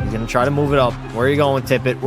He's going to try to move it up. Where are you going, Tippett?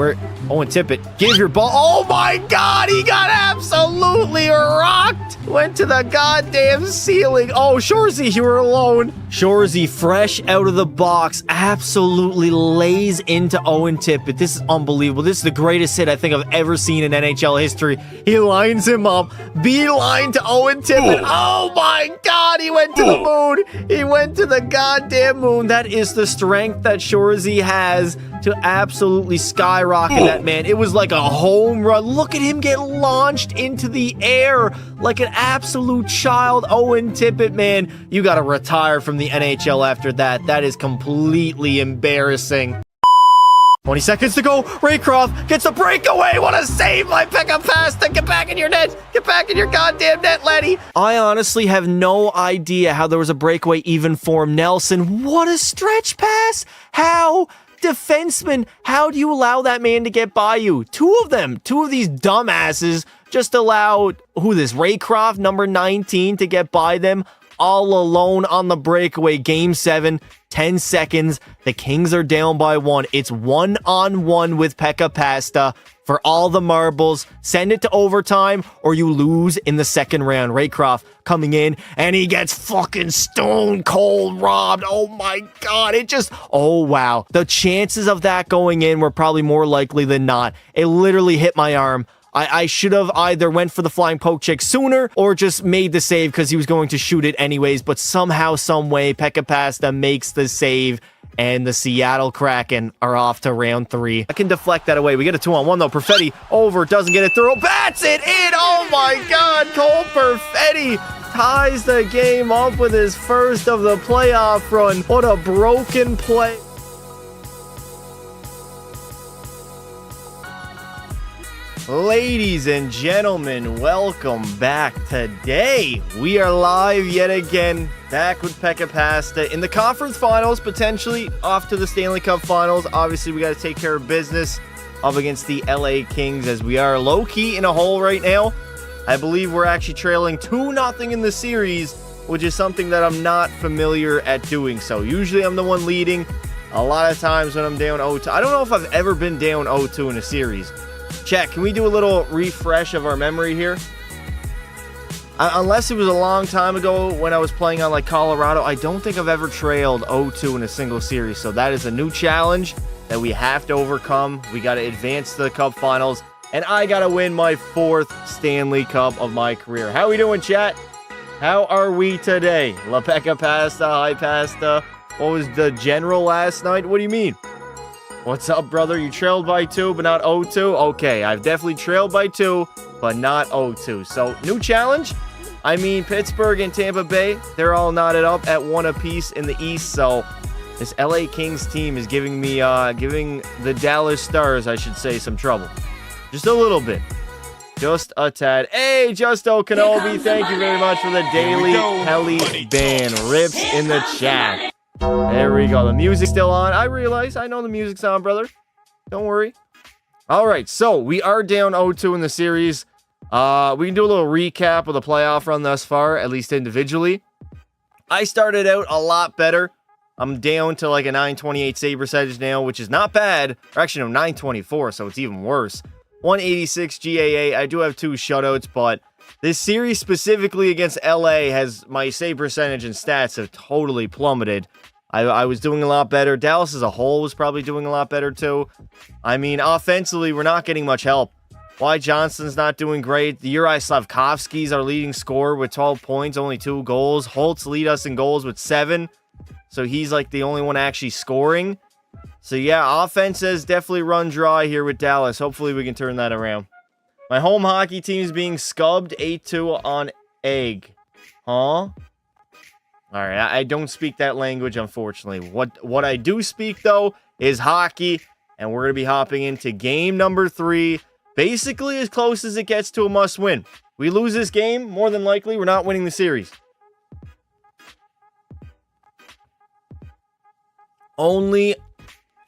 Owen Tippett, give your ball. Oh, my God. He got absolutely rocked. Went to the goddamn ceiling. Oh, Shorzy, you were alone. Shorzy, fresh out of the box, absolutely lays into Owen Tippett. This is unbelievable. This is the greatest hit I think I've ever seen in NHL history. He lines him up. Beeline to Owen Tippett. Oh, my God. He went to the moon. He went to the goddamn moon. That is the strength that Shorzy has to absolutely skyrocket that man. It was like a home run. Look at him get launched into the air like an absolute child. Owen Tippett, man, you got to retire from the NHL after that. That is completely embarrassing. 20 seconds to go. Raycroft gets a breakaway. What a save by Pekka Pasta. Get back in your net. Get back in your goddamn net, Letty. I honestly have no idea how there was a breakaway even for Nelson. What a stretch pass. How? Defenseman, how do you allow that man to get by you? Two of these dumbasses just allowed, Raycroft, number 19, to get by them all alone on the breakaway. Game 7, 10 seconds. The Kings are down by 1. It's 1-on-1 with Pekka Pasta for all the marbles. Send it to overtime or you lose in the second round. Raycroft coming in and he gets fucking stone cold robbed. Oh my God. Oh wow. The chances of that going in were probably more likely than not. It literally hit my arm. I should have either went for the flying poke check sooner or just made the save because he was going to shoot it anyways. But somehow, some way, Pekka Pasta makes the save and the Seattle Kraken are off to round 3. I can deflect that away. We get a 2-on-1 though. Perfetti over, doesn't get it through. Bats it in! Oh my God! Cole Perfetti ties the game up with his first of the playoff run. What a broken play. Ladies and gentlemen, welcome back. Today, we are live yet again, back with Pekka Pasta in the conference finals, potentially off to the Stanley Cup finals. Obviously, we got to take care of business up against the LA Kings as we are low-key in a hole right now. I believe we're actually trailing 2-0 in the series, which is something that I'm not familiar at doing. So usually I'm the one leading. A lot of times when I'm down 0-2, I don't know if I've ever been down 0-2 in a series. Check, can we do a little refresh of our memory here? Unless it was a long time ago when I was playing on like Colorado, I don't think I've ever trailed 0-2 in a single series. So that is a new challenge that we have to overcome. We got to advance to the Cup Finals, and I got to win my 4th Stanley Cup of my career. How we doing, chat? How are we today? La Pekka Pasta, hi Pasta. What was the general last night? What do you mean? What's up, brother? You trailed by 2, but not 0-2? Okay, I've definitely trailed by 2, but not 0-2. So, new challenge. I mean, Pittsburgh and Tampa Bay, they're all knotted up at 1 apiece in the East. So, this LA Kings team is giving me, giving the Dallas Stars, I should say, some trouble. Just a little bit. Just a tad. Hey, Justo Kenobi, thank you very much for the daily Heli ban. Rips in the chat. There we go. The music's still on. I realize. I know the music's on, brother. Don't worry. All right. So, we are down 0-2 in the series. We can do a little recap of the playoff run thus far, at least individually. I started out a lot better. I'm down to like a 928 save percentage now, which is not bad. Or actually, no, 924, so it's even worse. 186 GAA. I do have 2 shutouts, but this series specifically against LA has my save percentage and stats have totally plummeted. I was doing a lot better. Dallas as a whole was probably doing a lot better too. I mean, offensively, we're not getting much help. Why Johnson's not doing great. The Uri Slavkovsky's our leading scorer with 12 points, only 2 goals. Holtz lead us in goals with 7. So he's like the only one actually scoring. So yeah, offense has definitely run dry here with Dallas. Hopefully we can turn that around. My home hockey team is being scubbed 8-2 on egg. Huh? Alright, I don't speak that language, unfortunately. What I do speak, though, is hockey. And we're going to be hopping into game number 3. Basically as close as it gets to a must-win. We lose this game, more than likely, we're not winning the series. Only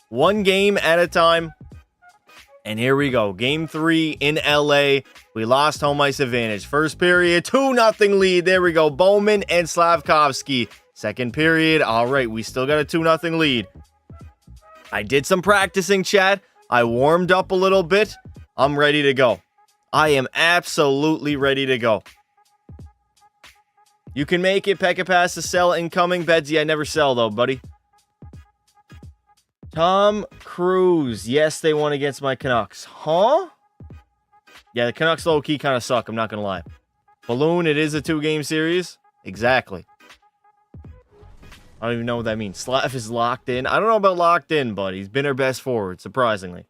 one game at a time. And here we go. Game 3 in LA. We lost home ice advantage. First period, 2-0 lead. There we go. Bowman and Slavkovsky. Second period. All right, we still got a 2-0 lead. I did some practicing, chat. I warmed up a little bit. I'm ready to go. I am absolutely ready to go. You can make it. Pekka pass to sell incoming. Bedsy, I never sell, though, buddy. Tom Cruise. Yes, they won against my Canucks. Huh? Yeah, the Canucks low-key kind of suck. I'm not going to lie. Balloon, it is a 2-game series. Exactly. I don't even know what that means. Slav is locked in. I don't know about locked in, but he's been our best forward, surprisingly.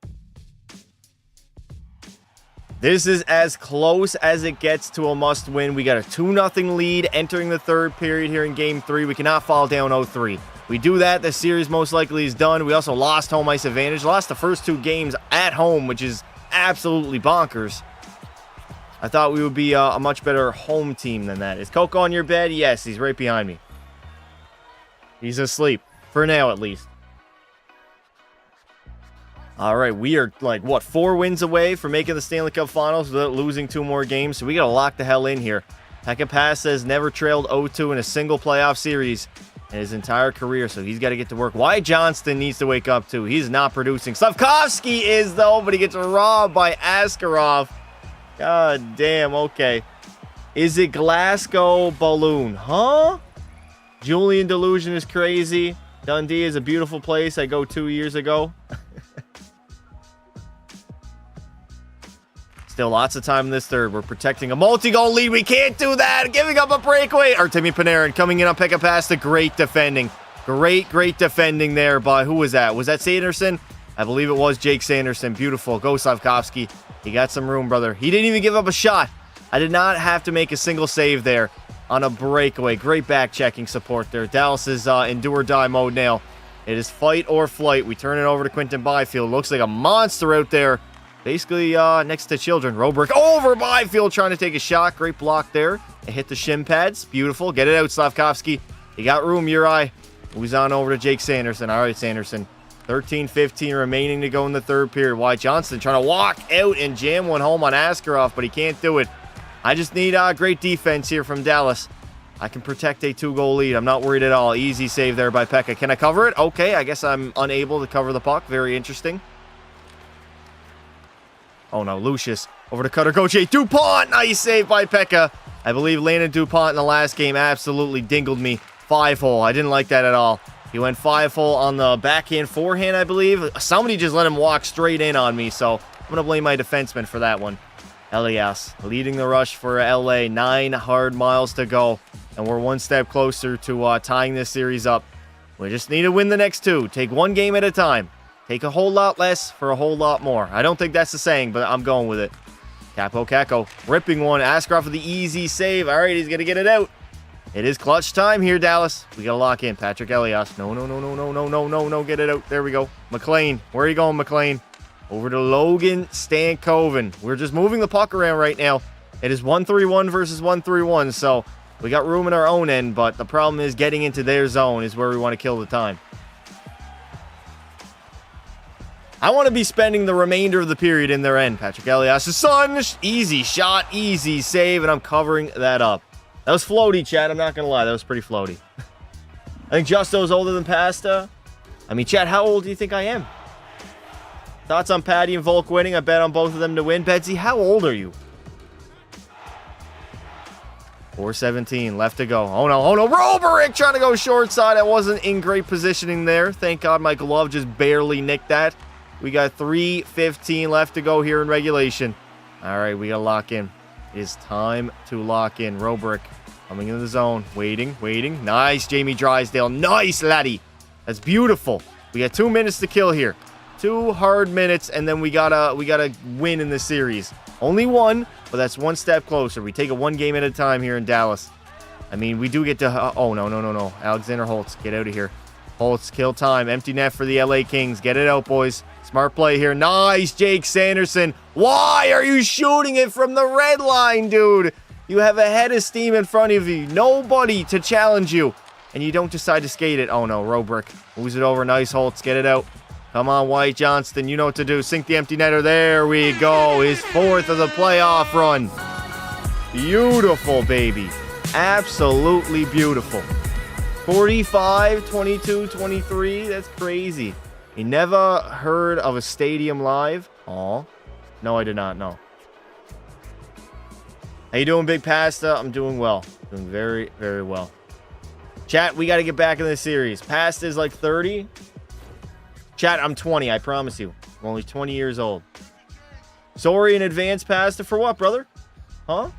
This is as close as it gets to a must-win. We got a 2-0 lead entering the third period here in Game 3. We cannot fall down 0-3. We do that, the series most likely is done. We also lost home ice advantage. Lost the first 2 games at home, which is absolutely bonkers. I thought we would be a much better home team than that. Is Coco on your bed? Yes, he's right behind me. He's asleep. For now, at least. All right, we are, like, what, 4 wins away from making the Stanley Cup Finals without losing 2 more games. So we got to lock the hell in here. Pekka Pass says never trailed 0-2 in a single playoff series in his entire career, so he's got to get to work. Wyatt Johnston needs to wake up, too. He's not producing. Slavkovsky is, though, but he gets robbed by Askarov. God damn, okay. Is it Glasgow Balloon? Huh? Julian Delusion is crazy. Dundee is a beautiful place. I go 2 years ago. Still lots of time in this third. We're protecting a multi-goal lead. We can't do that. Giving up a breakaway. Artemi Panarin coming in on Pekka Pass. Great defending. Great defending there by, who was that? Was that Sanderson? I believe it was Jake Sanderson. Beautiful. Go Slavkovsky. You got some room, brother. He didn't even give up a shot. I did not have to make a single save there on a breakaway. Great back-checking support there. Dallas is in do-or-die mode now. It is fight or flight. We turn it over to Quinton Byfield. Looks like a monster out there. Basically next to children. Robrick over Byfield trying to take a shot. Great block there. It hit the shin pads. Beautiful. Get it out, Slavkovsky. You got room, Uri. Moves on over to Jake Sanderson. All right, Sanderson. 13-15 remaining to go in the third period. Wyatt Johnston trying to walk out and jam one home on Askarov, but he can't do it. I just need great defense here from Dallas. I can protect a 2-goal lead. I'm not worried at all. Easy save there by Pekka. Can I cover it? Okay, I guess I'm unable to cover the puck. Very interesting. Oh no, Lucius over to Cutter Gauthier. DuPont, nice save by Pekka. I believe Landon DuPont in the last game absolutely dingled me. 5-hole. I didn't like that at all. He went 5-hole on the backhand forehand, I believe. Somebody just let him walk straight in on me, so I'm going to blame my defenseman for that one. Elias leading the rush for LA. 9 hard miles to go, and we're one step closer to tying this series up. We just need to win the next 2. Take 1 game at a time. Take a whole lot less for a whole lot more. I don't think that's the saying, but I'm going with it. Capo Caco ripping one. Askarov for the easy save. All right, he's going to get it out. It is clutch time here, Dallas. We got to lock in. Patrick Elias. No. Get it out. There we go. McLean. Where are you going, McLean? Over to Logan Stankoven. We're just moving the puck around right now. It is 1-3-1 versus 1-3-1, so we got room in our own end, but the problem is getting into their zone is where we want to kill the time. I want to be spending the remainder of the period in their end. Patrick Elias' son. Easy shot, easy save, and I'm covering that up. That was floaty, Chad. I'm not going to lie. That was pretty floaty. I think Justo's older than Pasta. I mean, Chad, how old do you think I am? Thoughts on Patty and Volk winning? I bet on both of them to win. Betsy, how old are you? 4:17 left to go. Oh no. Roberick trying to go short side. I wasn't in great positioning there. Thank God my glove just barely nicked that. We got 3:15 left to go here in regulation. All right, we got to lock in. It is time to lock in. Roberick coming into the zone. Waiting. Nice, Jamie Drysdale. Nice, laddie. That's beautiful. We got 2 minutes to kill here. 2 hard minutes, and then we gotta win in this series. Only 1, but that's 1 step closer. We take it 1 game at a time here in Dallas. I mean, we do get to... oh, no. Alexander Holtz, get out of here. Holtz, kill time. Empty net for the LA Kings. Get it out, boys. Smart play here. Nice, Jake Sanderson. Why are you shooting it from the red line, dude? You have a head of steam in front of you. Nobody to challenge you. And you don't decide to skate it. Oh, no. Robrick moves it over. Nice, Holtz. Get it out. Come on, Wyatt Johnston. You know what to do. Sink the empty netter. There we go. His 4th of the playoff run. Beautiful, baby. Absolutely beautiful. 45, 22, 23. That's crazy. You never heard of a stadium live? Aw. No, I did not. No. How you doing, Big Pasta? I'm doing well. Doing very, very well. Chat, we got to get back in this series. Pasta is like 30. Chat, I'm 20. I promise you. I'm only 20 years old. Sorry in advance, Pasta. For what, brother? Huh?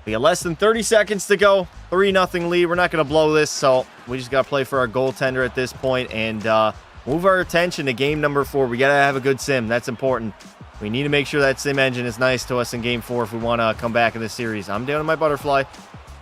We got less than 30 seconds to go. 3-0 lead. We're not going to blow this, so we just got to play for our goaltender at this point and move our attention to game number 4. We got to have a good sim. That's important. We need to make sure that sim engine is nice to us in game 4 if we want to come back in this series. I'm down on my butterfly.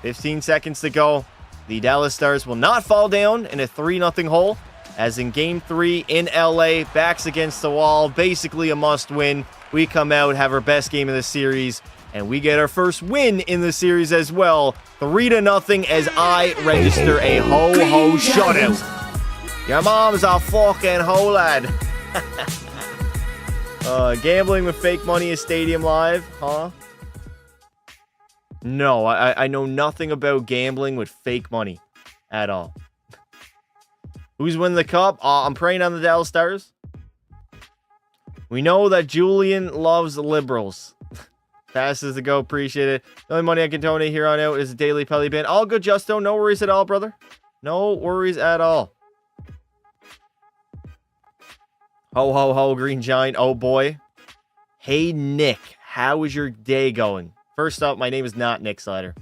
15 seconds to go. The Dallas Stars will not fall down in a 3-0 hole. As in game 3 in LA, backs against the wall, basically a must-win. We come out, have our best game of the series, and we get our first win in the series as well. 3-0 as I register a ho-ho shutout. Your mom's a fucking ho lad. Gambling with fake money is Stadium Live, huh? No, I know nothing about gambling with fake money at all. Who's winning the cup? I'm praying on the Dallas Stars. We know that Julian loves liberals. Passes to go. Appreciate it. The only money I can donate here on out is a daily Pelly bin. All good, Justo. No worries at all, brother. No worries at all. Ho, ho, ho, Green Giant. Oh, boy. Hey, Nick. How is your day going? First up, my name is not Nick Slider.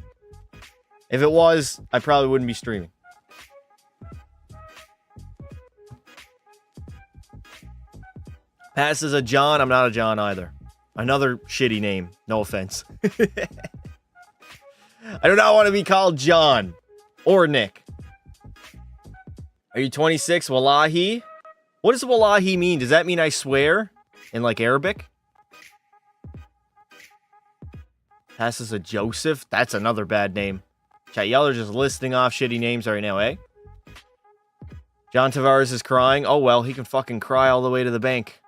If it was, I probably wouldn't be streaming. Passes a John. I'm not a John either. Another shitty name. No offense. I do not want to be called John or Nick. Are you 26? Wallahi? What does Wallahi mean? Does that mean I swear in like Arabic? Passes a Joseph. That's another bad name. Chat, y'all are just listing off shitty names right now, eh? John Tavares is crying. Oh, well, he can fucking cry all the way to the bank.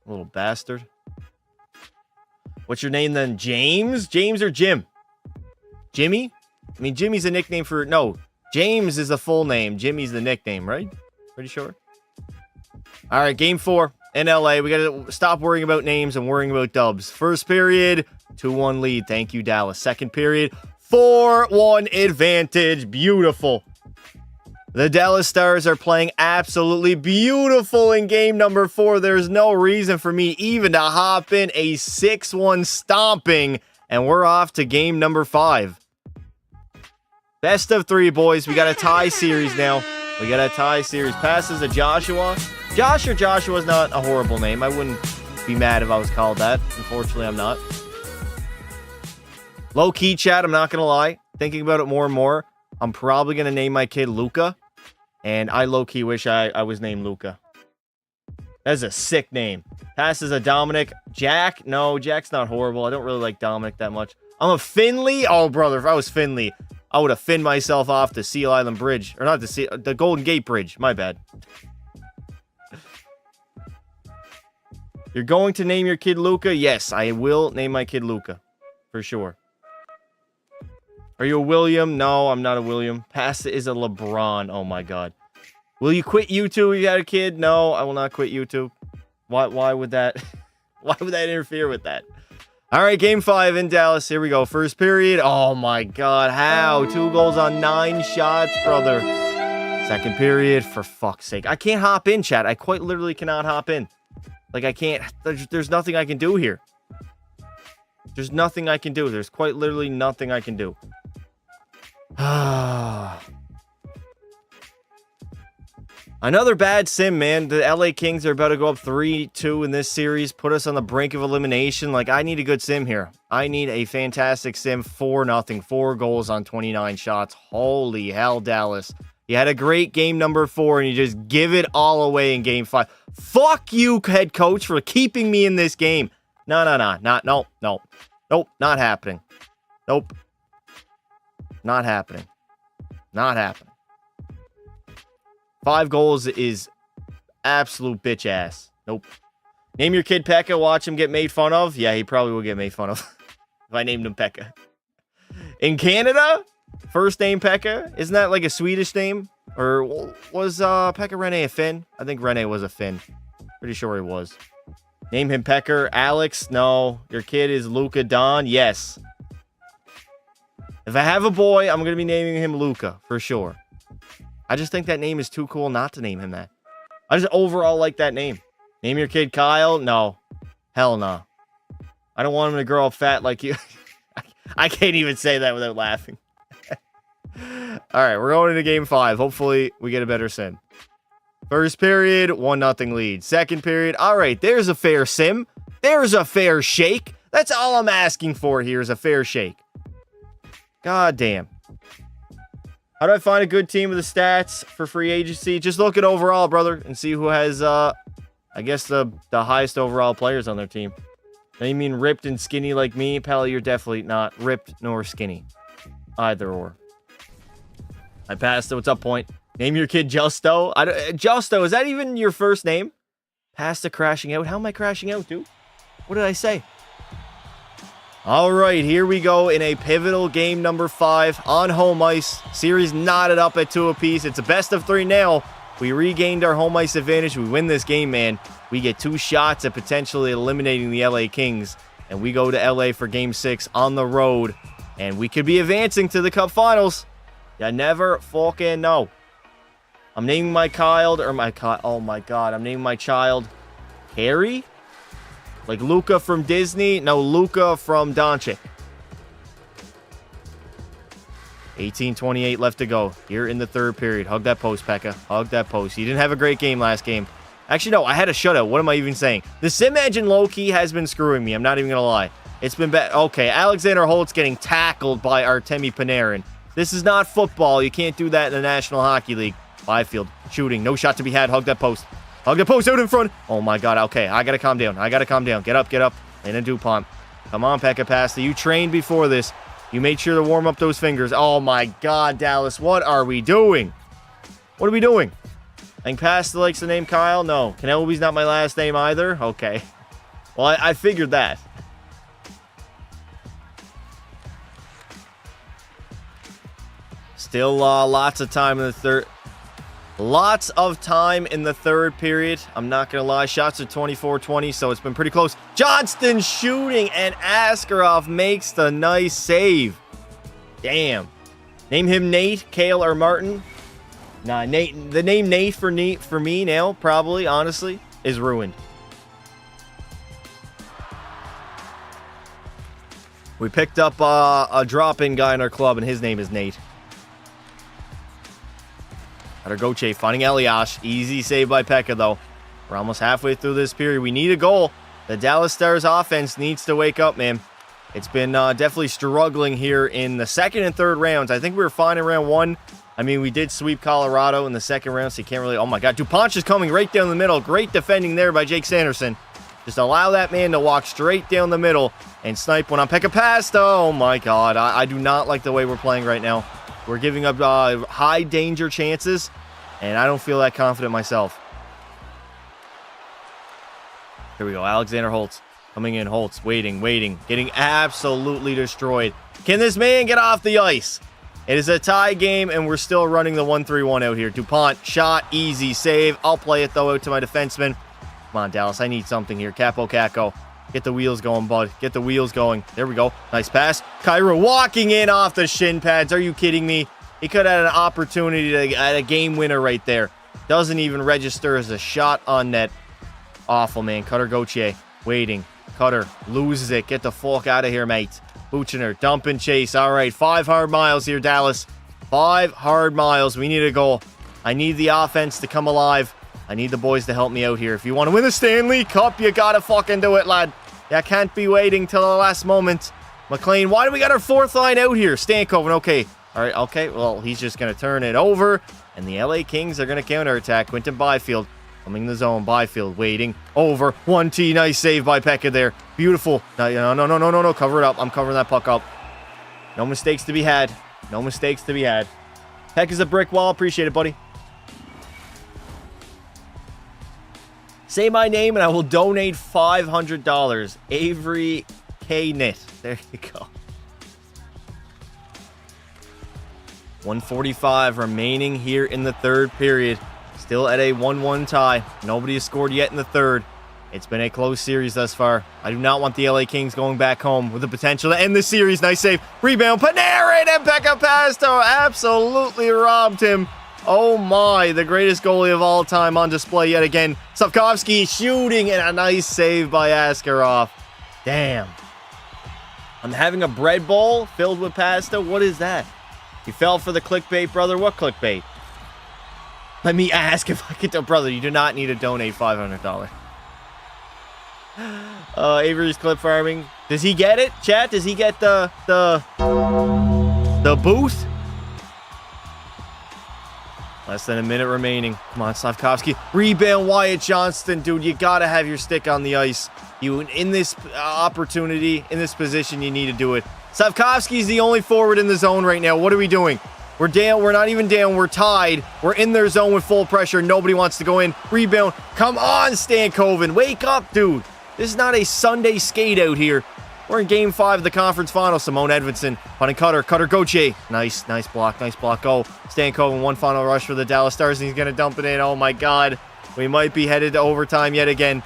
Little bastard. What's your name then? James? James or Jim? Jimmy? I mean, Jimmy's a nickname for... No, James is the full name. Jimmy's the nickname, right? Pretty sure. All right, game 4 in LA. We got to stop worrying about names and worrying about dubs. First period, 2-1 lead. Thank you, Dallas. Second period, 4-1 advantage. Beautiful. The Dallas Stars are playing absolutely beautiful in game number 4. There's no reason for me even to hop in a 6-1 stomping, and we're off to game number 5. Best of 3, boys. We got a tie series now. We got a tie series. Passes to Joshua. Josh or Joshua's not a horrible name. I wouldn't be mad if I was called that. Unfortunately, I'm not. Low-key, chat, I'm not going to lie. Thinking about it more and more, I'm probably going to name my kid Luca. And I low-key wish I was named Luca. That's a sick name. Passes a Dominic. Jack? No, Jack's not horrible. I don't really like Dominic that much. I'm a Finley? Oh, brother, if I was Finley, I would have finned myself off the Seal Island Bridge. Or not the Golden Gate Bridge. My bad. You're going to name your kid Luca? Yes, I will name my kid Luca. For sure. Are you a William? No, I'm not a William. Pasta is a LeBron. Oh my god. Will you quit YouTube if you had a kid? No, I will not quit YouTube. Why would that why would that interfere with that? Alright, game 5 in Dallas. Here we go. First period. Oh my god. How? 2 goals on 9 shots, brother. Second period. For fuck's sake. I can't hop in, chat. I quite literally cannot hop in. Like, I can't. There's nothing I can do here. There's nothing I can do. There's quite literally nothing I can do. Another bad sim, man. The LA Kings are about to go up 3-2 in this series. Put us on the brink of elimination. Like, I need a good sim here. I need a fantastic sim. 4-0. 4 goals on 29 shots. Holy hell, Dallas. You had a great game number 4, and you just give it all away in game 5. Fuck you, head coach, for keeping me in this game. No. Nope, not happening. Nope. Not happening. Not happening. 5 goals is absolute bitch ass. Nope. Name your kid Pekka. Watch him get made fun of. Yeah, he probably will get made fun of if I named him Pekka. In Canada, first name Pekka. Isn't that like a Swedish name? Or was Pekka Rinne a Finn? I think Rinne was a Finn. Pretty sure he was. Name him Pecker. Alex? No. Your kid is Luca Don? Yes. If I have a boy, I'm going to be naming him Luca, for sure. I just think that name is too cool not to name him that. I just overall like that name. Name your kid Kyle? No. Hell no. I don't want him to grow up fat like you. I can't even say that without laughing. All right, we're going into game 5. Hopefully, we get a better sim. First period, 1-0 lead. Second period, all right, there's a fair sim. There's a fair shake. That's all I'm asking for here is a fair shake. God damn. How do I find a good team with the stats for free agency? Just look at overall, brother, and see who has, I guess, the highest overall players on their team. Now, you mean ripped and skinny like me? Pal, you're definitely not ripped nor skinny. Either or. I passed it. What's up, point? Name your kid Justo. Justo, is that even your first name? Past the crashing out. How am I crashing out, dude? What did I say? All right, here we go in a pivotal game number 5 on home ice. Series knotted up at 2 apiece. It's a best of 3 now. We regained our home ice advantage. We win this game, man. We get 2 shots at potentially eliminating the LA Kings. And we go to LA for game 6 on the road. And we could be advancing to the Cup Finals. You never fucking know. I'm naming my child, oh my god, I'm naming my child Harry? Like Luca from Disney? No, Luca from Doncic. 18:28 left to go here in the third period. Hug that post, Pekka. Hug that post. You didn't have a great game last game. Actually, no, I had a shutout. What am I even saying? The sim engine low-key has been screwing me. I'm not even going to lie. It's been bad. Okay, Alexander Holtz getting tackled by Artemi Panarin. This is not football. You can't do that in the National Hockey League. Byfield shooting. No shot to be had. Hug that post. Hug the post out in front. Oh my god. Okay, I gotta calm down. Get up, get up. And a DuPont. Come on, Pekka Pasta. You trained before this. You made sure to warm up those fingers. Oh my god, Dallas. What are we doing? What are we doing? I think Pasta likes the name Kyle. No. Kenobi's not my last name either. Okay. Well, I figured that. Still lots of time in the third. Lots of time in the third period. I'm not going to lie. Shots are 24-20, so it's been pretty close. Johnston shooting, and Askarov makes the nice save. Damn. Name him Nate, Kale, or Martin. Nah, Nate. The name Nate for me now, probably, honestly, is ruined. We picked up a drop-in guy in our club, and his name is Nate. Better go, Che. Finding Eliash. Easy save by Pekka, though. We're almost halfway through this period. We need a goal. The Dallas Stars offense needs to wake up, man. It's been definitely struggling here in the second and third rounds. I think we were fine in round 1. I mean, we did sweep Colorado in the second round, so you can't really... Oh, my God. DuPont is coming right down the middle. Great defending there by Jake Sanderson. Just allow that man to walk straight down the middle and snipe one on Pekka Pasta. Oh, my God. I do not like the way we're playing right now. We're giving up high danger chances, and I don't feel that confident myself. Here we go. Alexander Holtz coming in. Holtz waiting, getting absolutely destroyed. Can this man get off the ice? It is a tie game, and we're still running the 1-3-1 out here. DuPont, shot, easy save. I'll play it, though, out to my defenseman. Come on, Dallas. I need something here. Capo Caco. Get the wheels going, bud. Get the wheels going. There we go. Nice pass. Cairo walking in off the shin pads. Are you kidding me? He could have had an opportunity to get a game winner right there. Doesn't even register as a shot on net. Awful, man. Cutter Gauthier. Waiting. Cutter loses it. Get the fuck out of here, mate. Buchner. Dump and chase. All right. 5 hard miles here, Dallas. 5 hard miles. We need a goal. I need the offense to come alive. I need the boys to help me out here. If you want to win the Stanley Cup, you gotta fucking do it, lad. You can't be waiting till the last moment. McLean, why do we got our 4th line out here? Stankoven, okay. All right, okay. Well, he's just going to turn it over. And the LA Kings are going to counterattack. Quinton Byfield coming in the zone. Byfield waiting. Over. 1T. Nice save by Pekka there. Beautiful. No. Cover it up. I'm covering that puck up. No mistakes to be had. No mistakes to be had. Pekka's a brick wall. Appreciate it, buddy. Say my name and I will donate $500. Avery K. Knit. There you go. 1:45 remaining here in the third period. Still at a 1-1 tie. Nobody has scored yet in the third. It's been a close series thus far. I do not want the LA Kings going back home with the potential to end the series. Nice save. Rebound. Panarin and Pekka Pasto absolutely robbed him. Oh my, the greatest goalie of all time on display yet again. Slavkovsky shooting and a nice save by Askarov. Damn. I'm having a bread bowl filled with pasta. What is that? You fell for the clickbait, brother. What clickbait? Let me ask if I could... Brother, you do not need to donate $500. Avery's clip farming. Does he get it, chat? Does he get the booth? Less than a minute remaining. Come on, Slavkovsky. Rebound, Wyatt Johnston. Dude, you got to have your stick on the ice. You, in this opportunity, in this position, you need to do it. Slavkovsky's the only forward in the zone right now. What are we doing? We're down. We're not even down. We're tied. We're in their zone with full pressure. Nobody wants to go in. Rebound. Come on, Stankoven. Wake up, dude. This is not a Sunday skate out here. We're in Game 5 of the conference final. Simone Edvinson. Punting Cutter. Cutter, Gauthier. Nice block. Nice block. Go. Stankoven, one final rush for the Dallas Stars, and he's going to dump it in. Oh, my God. We might be headed to overtime yet again.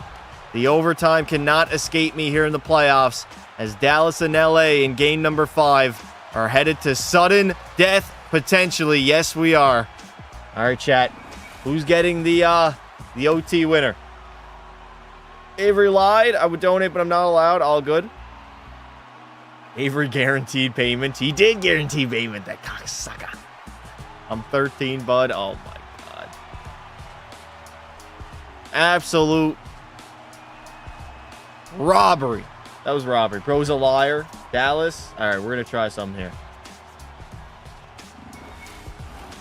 The overtime cannot escape me here in the playoffs, as Dallas and LA in game number 5 are headed to sudden death, potentially. Yes, we are. All right, chat. Who's getting the OT winner? Avery lied. I would donate, but I'm not allowed. All good. Avery guaranteed payment. He did guarantee payment, that cocksucker. I'm 13, bud. Oh, my God. Absolute robbery. That was robbery. Bro's a liar. Dallas. All right, we're going to try something here.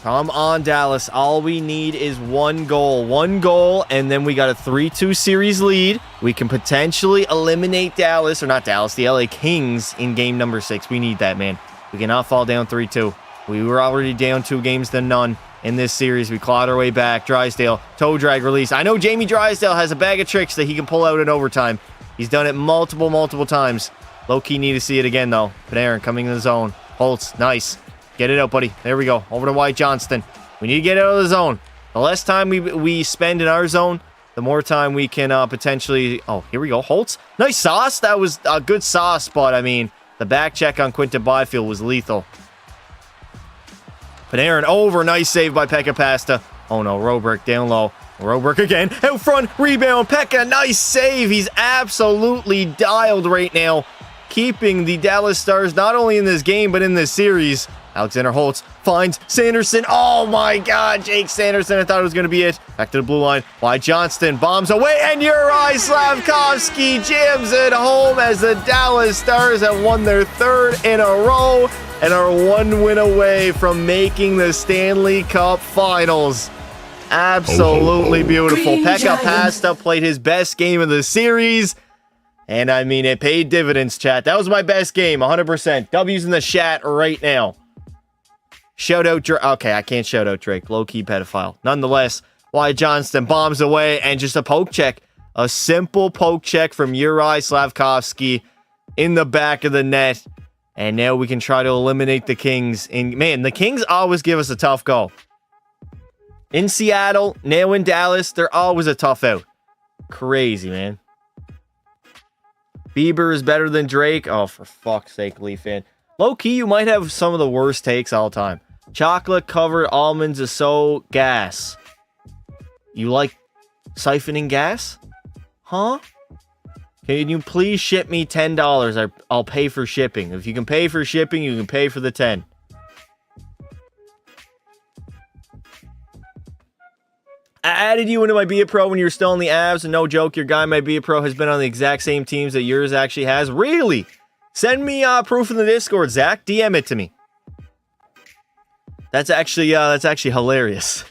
Come on, Dallas. All we need is one goal. One goal, and then we got a 3-2 series lead. We can potentially eliminate Dallas, or not Dallas, the LA Kings in game number 6. We need that, man. We cannot fall down 3-2. We were already down 2 games to none in this series. We clawed our way back. Drysdale, toe drag release. I know Jamie Drysdale has a bag of tricks that he can pull out in overtime. He's done it multiple times. Low-key need to see it again, though. Panarin coming in the zone. Holtz, nice. Get it out, buddy. There we go. Over to Wyatt Johnston. We need to get out of the zone. The less time we spend in our zone, the more time we can potentially... Oh, here we go. Holtz. Nice sauce. That was a good sauce, but, I mean, the back check on Quinton Byfield was lethal. Panarin over. Nice save by Pekka Pasta. Oh, no. Roberk down low. Roberk again. Out front. Rebound. Pekka. Nice save. He's absolutely dialed right now, keeping the Dallas Stars not only in this game, but in this series. Alexander Holtz finds Sanderson. Oh my God, Jake Sanderson. I thought it was going to be it. Back to the blue line. Wyatt Johnston bombs away, and Uri Slavkovsky jams it home as the Dallas Stars have won their 3rd in a row and are 1 win away from making the Stanley Cup Finals. Absolutely beautiful. Pekka Pasta played his best game of the series. And I mean, it paid dividends, chat. That was my best game, 100%. W's in the chat right now. Shout out Drake. Okay, I can't shout out Drake. Low-key pedophile. Nonetheless, Wyatt Johnston bombs away, and just a poke check. A simple poke check from Uri Slavkovsky in the back of the net. And now we can try to eliminate the Kings. And man, the Kings always give us a tough go. In Seattle, now in Dallas, they're always a tough out. Crazy, man. Bieber is better than Drake. Oh, for fuck's sake, Leaf fan. Low-key, you might have some of the worst takes all time. Chocolate-covered almonds is so gas. You like siphoning gas? Huh? Can you please ship me $10? I'll pay for shipping. If you can pay for shipping, you can pay for the 10. I added you into my Be A Pro when you were still in the Avs, and no joke, your guy, my Be A Pro, has been on the exact same teams that yours actually has. Really? Send me proof in the Discord, Zach. DM it to me. That's actually hilarious.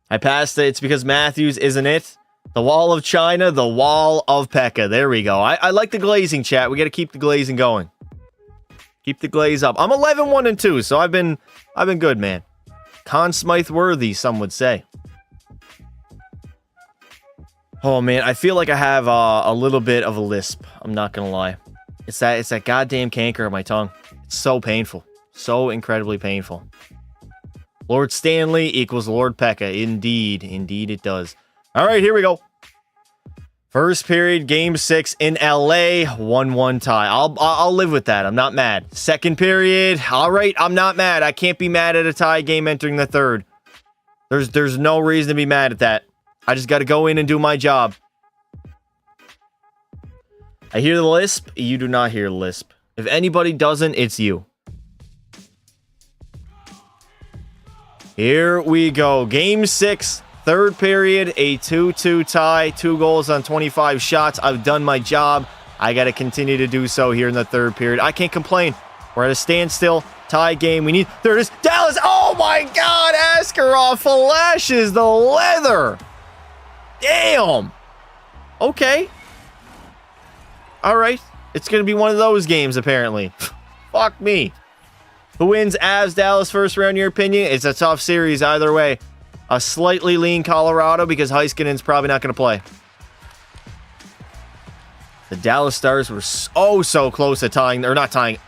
I passed it. It's because Matthews, isn't it? The wall of China, the wall of Pekka. There we go. I like the glazing, chat. We got to keep the glazing going. Keep the glaze up. I'm 11-1-2, so I've been good, man. Conn Smythe worthy, some would say. Oh man, I feel like I have a little bit of a lisp. I'm not gonna lie. It's that goddamn canker on my tongue. It's so painful. So incredibly painful. Lord Stanley equals Lord Pekka. Indeed. Indeed it does. All right, here we go. First period, game 6 in LA, 1-1 tie. I'll live with that. I'm not mad. Second period, all right, I'm not mad. I can't be mad at a tie game entering the third. There's no reason to be mad at that. I just got to go in and do my job. I hear the lisp. You do not hear the lisp. If anybody doesn't, it's you. Here we go. Game 6, third period, a 2-2 tie. 2 goals on 25 shots. I've done my job. I got to continue to do so here in the third period. I can't complain. We're at a standstill. Tie game. We need... There it is. Dallas. Oh, my God. Askarov flashes the leather. Damn. Okay. All right. It's going to be one of those games, apparently. Fuck me. Who wins? Avs, Dallas, first round, your opinion? It's a tough series either way. A slightly lean Colorado because Heiskanen's probably not going to play. The Dallas Stars were so close to tying, or not tying.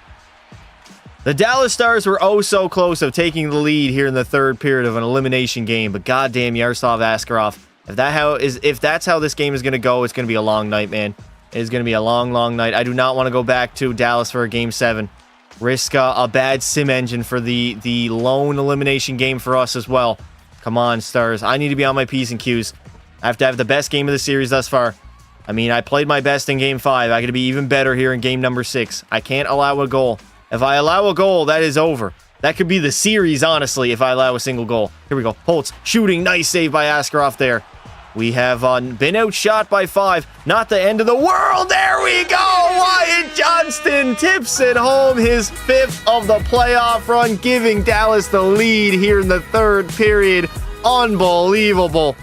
The Dallas Stars were so close of taking the lead here in the third period of an elimination game, but goddamn Yaroslav Askarov. If that's how this game is going to go, it's going to be a long night, man. It is going to be a long night. I do not want to go back to Dallas for a game 7. Risk a bad sim engine for the lone elimination game for us as well. Come on, Stars. I need to be on my P's and Q's. I have to have the best game of the series thus far. I mean, I played my best in game 5. I got to be even better here in game number 6. I can't allow a goal. If I allow a goal, that is over. That could be the series, honestly, if I allow a single goal. Here we go. Holtz shooting. Nice save by Askarov there. We have been outshot by 5. Not the end of the world. There we go. Wyatt Johnston tips it home. His 5th of the playoff run, giving Dallas the lead here in the third period. Unbelievable.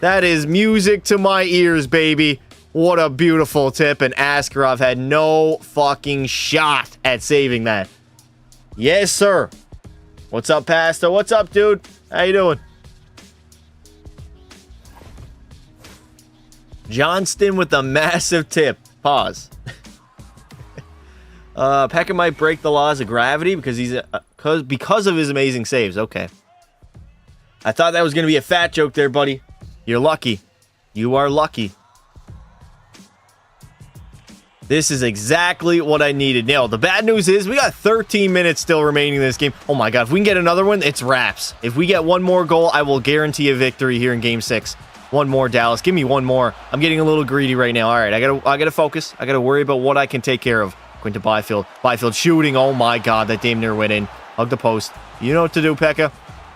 That is music to my ears, baby. What a beautiful tip. And Askarov had no fucking shot at saving that. Yes, sir. What's up, Pasta? What's up, dude? How you doing? Johnston with a massive tip. Pause. Pekka might break the laws of gravity because of his amazing saves. Okay. I thought that was going to be a fat joke there, buddy. You're lucky. You are lucky. This is exactly what I needed. Now, the bad news is we got 13 minutes still remaining in this game. Oh my God, if we can get another one, it's wraps. If we get one more goal, I will guarantee a victory here in game 6. One more, Dallas. Give me one more. I'm getting a little greedy right now. All right, I gotta focus. I gotta worry about what I can take care of. Going to Byfield. Byfield shooting. Oh my God, that damn near went in. Hug the post. You know what to do, Pekka.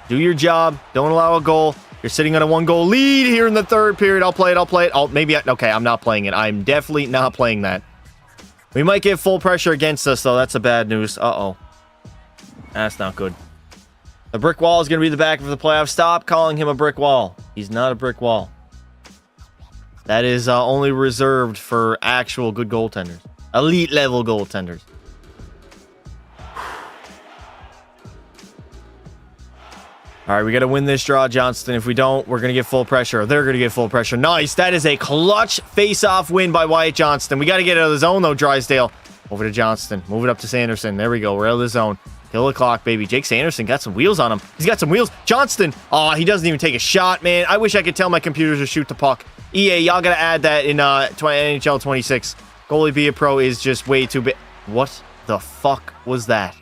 Do your job. Don't allow a goal. You're sitting on a 1-goal lead here in the third period. I'll play it. Oh, maybe. Okay, I'm not playing it. I'm definitely not playing that. We might get full pressure against us, though. That's a bad news. Uh-oh. That's not good. The brick wall is going to be the back of the playoffs. Stop calling him a brick wall. He's not a brick wall. That is only reserved for actual good goaltenders. Elite level goaltenders. All right, we got to win this draw, Johnston. If we don't, we're going to get full pressure. They're going to get full pressure. Nice. That is a clutch face-off win by Wyatt Johnston. We got to get out of the zone, though, Drysdale. Over to Johnston. Move it up to Sanderson. There we go. We're out of the zone. Kill the clock, baby. Jake Sanderson got some wheels on him. He's got some wheels. Johnston. Oh, he doesn't even take a shot, man. I wish I could tell my computers to shoot the puck. EA, y'all got to add that in NHL 26. Goalie Be a Pro is just way too big. What the fuck was that?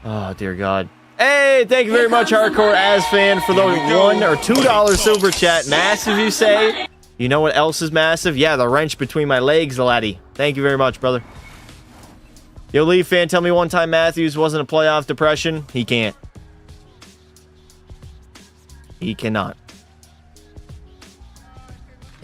Oh, dear God. Hey, thank you very much, Hardcore As Fan, for the $1 or $2 super chat. Massive, you say? You know what else is massive? Yeah, the wrench between my legs, laddie. Thank you very much, brother. Yo, Leaf fan, tell me one time Matthews wasn't a playoff depression. He can't. He cannot.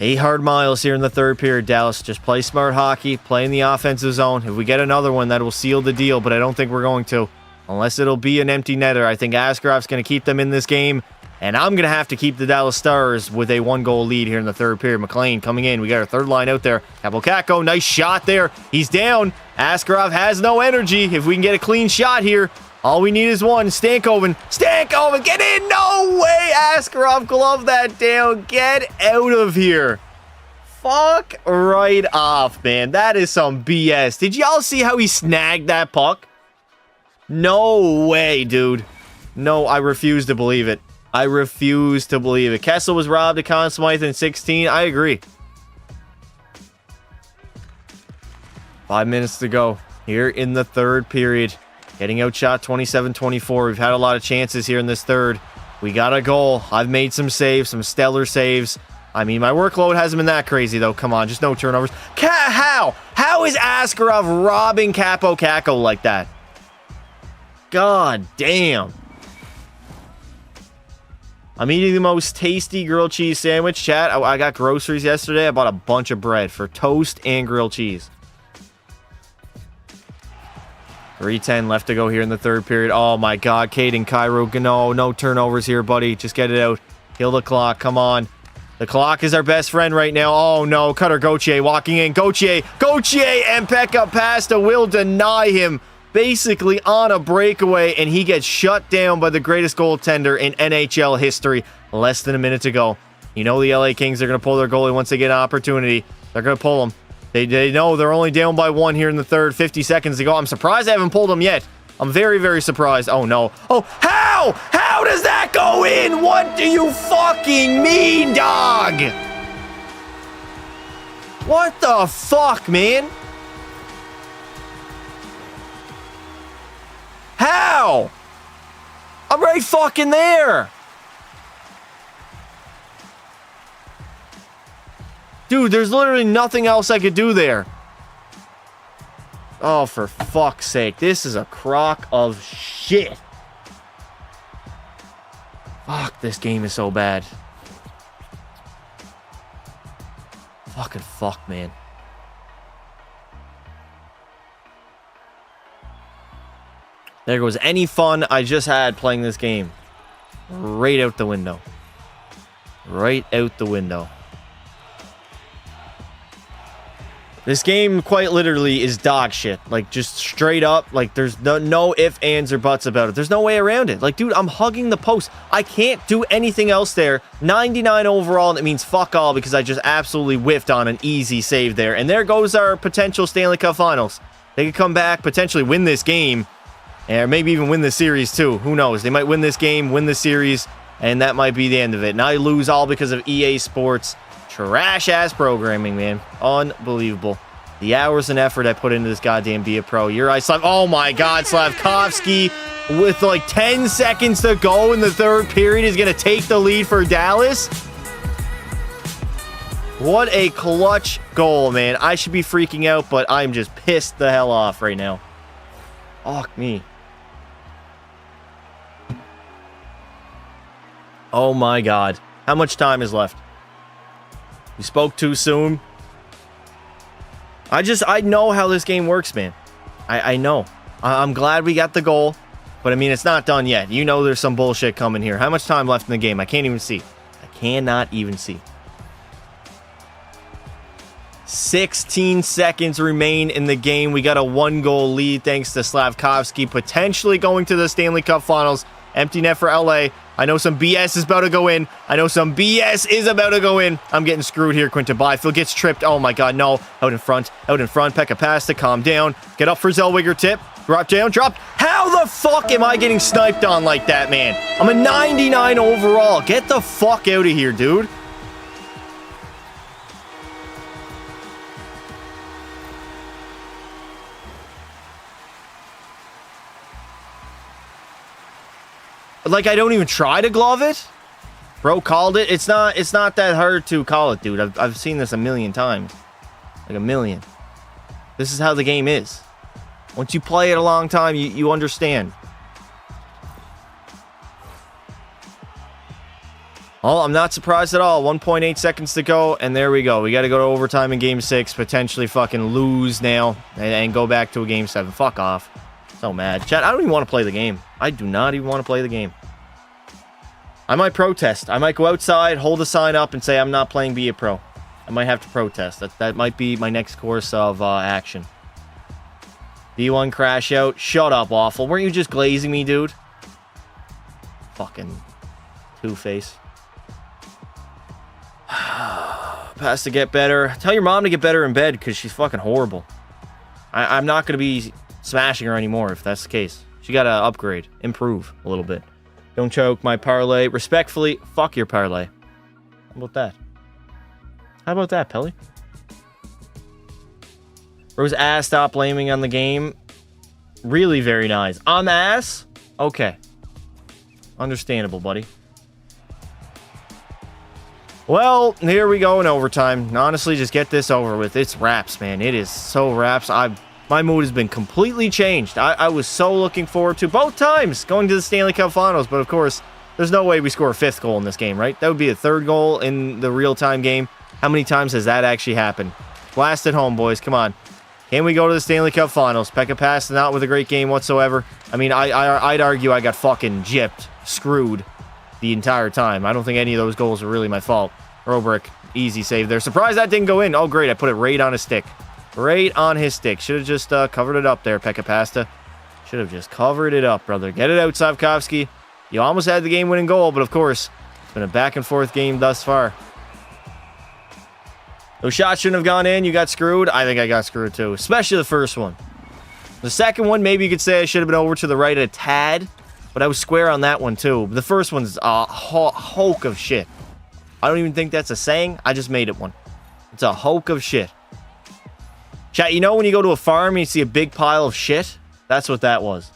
8 hard miles here in the third period, Dallas. Just play smart hockey, play in the offensive zone. If we get another one, that will seal the deal, but I don't think we're going to. Unless it'll be an empty netter. I think Askarov's going to keep them in this game. And I'm going to have to keep the Dallas Stars with a 1-goal lead here in the third period. McLean coming in. We got our third line out there. Kapokako, nice shot there. He's down. Askarov has no energy. If we can get a clean shot here, all we need is one. Stankoven, get in. No way. Askarov, glove that down. Get out of here. Fuck right off, man. That is some BS. Did y'all see how he snagged that puck? No way, dude. No, I refuse to believe it. I refuse to believe it. Kessel was robbed of Conn Smythe in 16. I agree. 5 minutes to go here in the third period. Getting outshot 27-24. We've had a lot of chances here in this third. We got a goal. I've made some saves, some stellar saves. I mean, my workload hasn't been that crazy, though. Come on, just no turnovers. How? How is Askarov robbing Capo Caco like that? God damn. I'm eating the most tasty grilled cheese sandwich. Chat, I got groceries yesterday. I bought a bunch of bread for toast and grilled cheese. 3:10 left to go here in the third period. Oh my god, Caden Cairo. No turnovers here, buddy. Just get it out. Kill the clock. Come on. The clock is our best friend right now. Oh no, Cutter Gauthier walking in. Gauthier, and Pekka Pasta will deny him. Basically on a breakaway, and he gets shut down by the greatest goaltender in NHL history. Less than a minute to go. You know the LA Kings are going to pull their goalie once they get an opportunity. They're going to pull him. They know they're only down by 1 here in the third. 50 seconds to go. I'm surprised I haven't pulled him yet. I'm very, very surprised. Oh, no. Oh, how? How does that go in? What do you fucking mean, dog? What the fuck, man? How? I'm right fucking there. Dude, there's literally nothing else I could do there. Oh, for fuck's sake. This is a crock of shit. Fuck, this game is so bad. Fucking fuck, man. There goes any fun I just had playing this game. Right out the window. Right out the window. This game, quite literally, is dog shit. Like, just straight up. Like, there's no ifs, ands, or buts about it. There's no way around it. Like, dude, I'm hugging the post. I can't do anything else there. 99 overall, and it means fuck all because I just absolutely whiffed on an easy save there. And there goes our potential Stanley Cup Finals. They could come back, potentially win this game, or maybe even win the series, too. Who knows? They might win this game, win the series, and that might be the end of it. And I lose all because of EA Sports. Trash-ass programming, man. Unbelievable. The hours and effort I put into this goddamn Be a Pro. Your eye, Slav. Oh, my God. Slavkovsky, with like 10 seconds to go in the third period, is going to take the lead for Dallas. What a clutch goal, man. I should be freaking out, but I'm just pissed the hell off right now. Fuck me. Oh, my God. How much time is left? You spoke too soon. I know how this game works, man. I know. I'm glad we got the goal, but I mean, it's not done yet. You know there's some bullshit coming here. How much time left in the game? I can't even see. I cannot even see. 16 seconds remain in the game. We got a 1-goal lead thanks to Slavkovsky, potentially going to the Stanley Cup Finals. Empty net for LA. I know some BS is about to go in. I'm getting screwed here. Quinton Byfield gets tripped. Oh my God, no. Out in front. Pekka Pasta, calm down. Get up for Zellweger tip. Drop down, drop. How the fuck am I getting sniped on like that, man? I'm a 99 overall. Get the fuck out of here, dude. Like, I don't even try to glove it. Bro called it. It's not that hard to call it, dude. I've seen this a million times. Like a million. This is how the game is. Once you play it a long time, you understand. Oh, I'm not surprised at all. 1.8 seconds to go, and there we go. We got to go to overtime in Game 6, potentially fucking lose now, and go back to a Game 7. Fuck off. So mad. Chat, I don't even want to play the game. I do not even want to play the game. I might protest. I might go outside, hold a sign up, and say I'm not playing Be a Pro. I might have to protest. That might be my next course of action. B1 crash out. Shut up, Waffle. Weren't you just glazing me, dude? Fucking two-face. Pass to get better. Tell your mom to get better in bed because she's fucking horrible. I'm not going to be smashing her anymore if that's the case. She got to upgrade, improve a little bit. Don't choke my parlay. Respectfully, fuck your parlay. How about that? How about that, Pelly? Rose ass, stop blaming on the game. Really very nice. I'm ass? Okay. Understandable, buddy. Well, here we go in overtime. Honestly, just get this over with. It's wraps, man. It is so wraps. My mood has been completely changed. I was so looking forward to both times going to the Stanley Cup Finals, but of course, there's no way we score a 5th goal in this game, right? That would be a 3rd goal in the real-time game. How many times has that actually happened? Blast it home, boys. Come on. Can we go to the Stanley Cup Finals? Pekka passed not with a great game whatsoever. I mean, I'd argue I got fucking gypped, screwed the entire time. I don't think any of those goals were really my fault. Robrick, easy save there. Surprised that didn't go in. Oh, great. I put it right on his stick. Right on his stick. Should have just covered it up there, Pekka Pasta. Should have just covered it up, brother. Get it out, Savkovsky. You almost had the game-winning goal, but of course, it's been a back-and-forth game thus far. Those shots shouldn't have gone in. You got screwed. I think I got screwed too, especially the first one. The second one, maybe you could say I should have been over to the right a tad, but I was square on that one too. The first one's a hulk of shit. I don't even think that's a saying. I just made it one. It's a hulk of shit. Chat, you know when you go to a farm and you see a big pile of shit? That's what that was.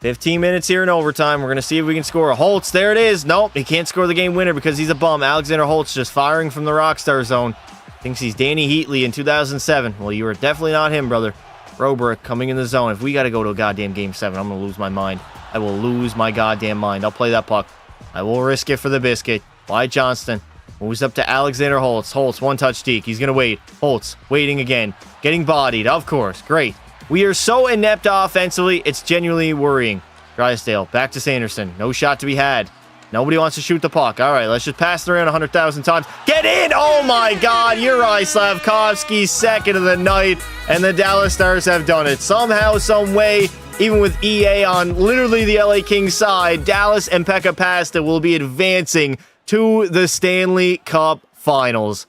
15 minutes here in overtime. We're going to see if we can score. Holtz, there it is. Nope, he can't score the game winner because he's a bum. Alexander Holtz just firing from the Rockstar zone. Thinks he's Danny Heatley in 2007. Well, you are definitely not him, brother. Robrick coming in the zone. If we got to go to a goddamn Game 7, I'm going to lose my mind. I will lose my goddamn mind. I'll play that puck. I will risk it for the biscuit. Wyatt Johnston moves up to Alexander Holtz. Holtz, one-touch deke. He's going to wait. Holtz, waiting again. Getting bodied, of course. Great. We are so inept offensively, it's genuinely worrying. Drysdale, back to Sanderson. No shot to be had. Nobody wants to shoot the puck. All right, let's just pass it around 100,000 times. Get in! Oh my God, Uri Slavkovsky, second of the night, and the Dallas Stars have done it. Somehow, some way, even with EA on literally the LA Kings side, Dallas and Pekka Pasta will be advancing to the Stanley Cup Finals.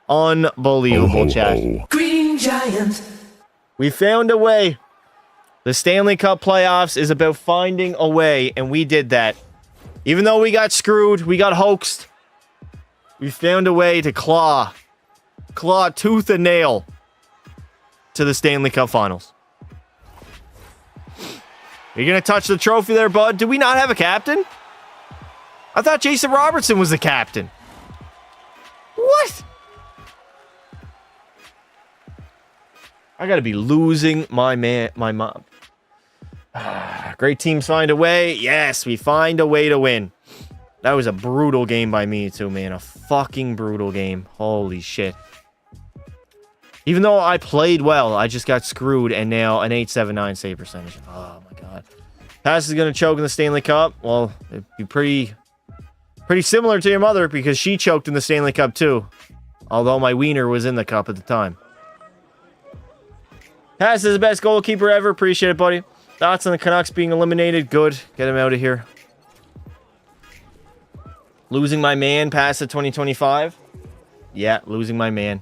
Unbelievable, chat. Green Giant. We found a way. The Stanley Cup playoffs is about finding a way, and we did that. Even though we got screwed, we got hoaxed, we found a way to claw tooth and nail to the Stanley Cup Finals. You're going to touch the trophy there, bud? Do we not have a captain? I thought Jason Robertson was the captain. What? I gotta be losing my mom. Great teams find a way. Yes, we find a way to win. That was a brutal game by me too, man. A fucking brutal game. Holy shit. Even though I played well, I just got screwed, and now an 879 save percentage. Oh my God. Pass is gonna choke in the Stanley Cup. Well, it'd be pretty similar to your mother because she choked in the Stanley Cup too. Although my wiener was in the cup at the time. Pass is the best goalkeeper ever. Appreciate it, buddy. Thoughts on the Canucks being eliminated? Good. Get him out of here. Losing my man past the 2025? Yeah, losing my man.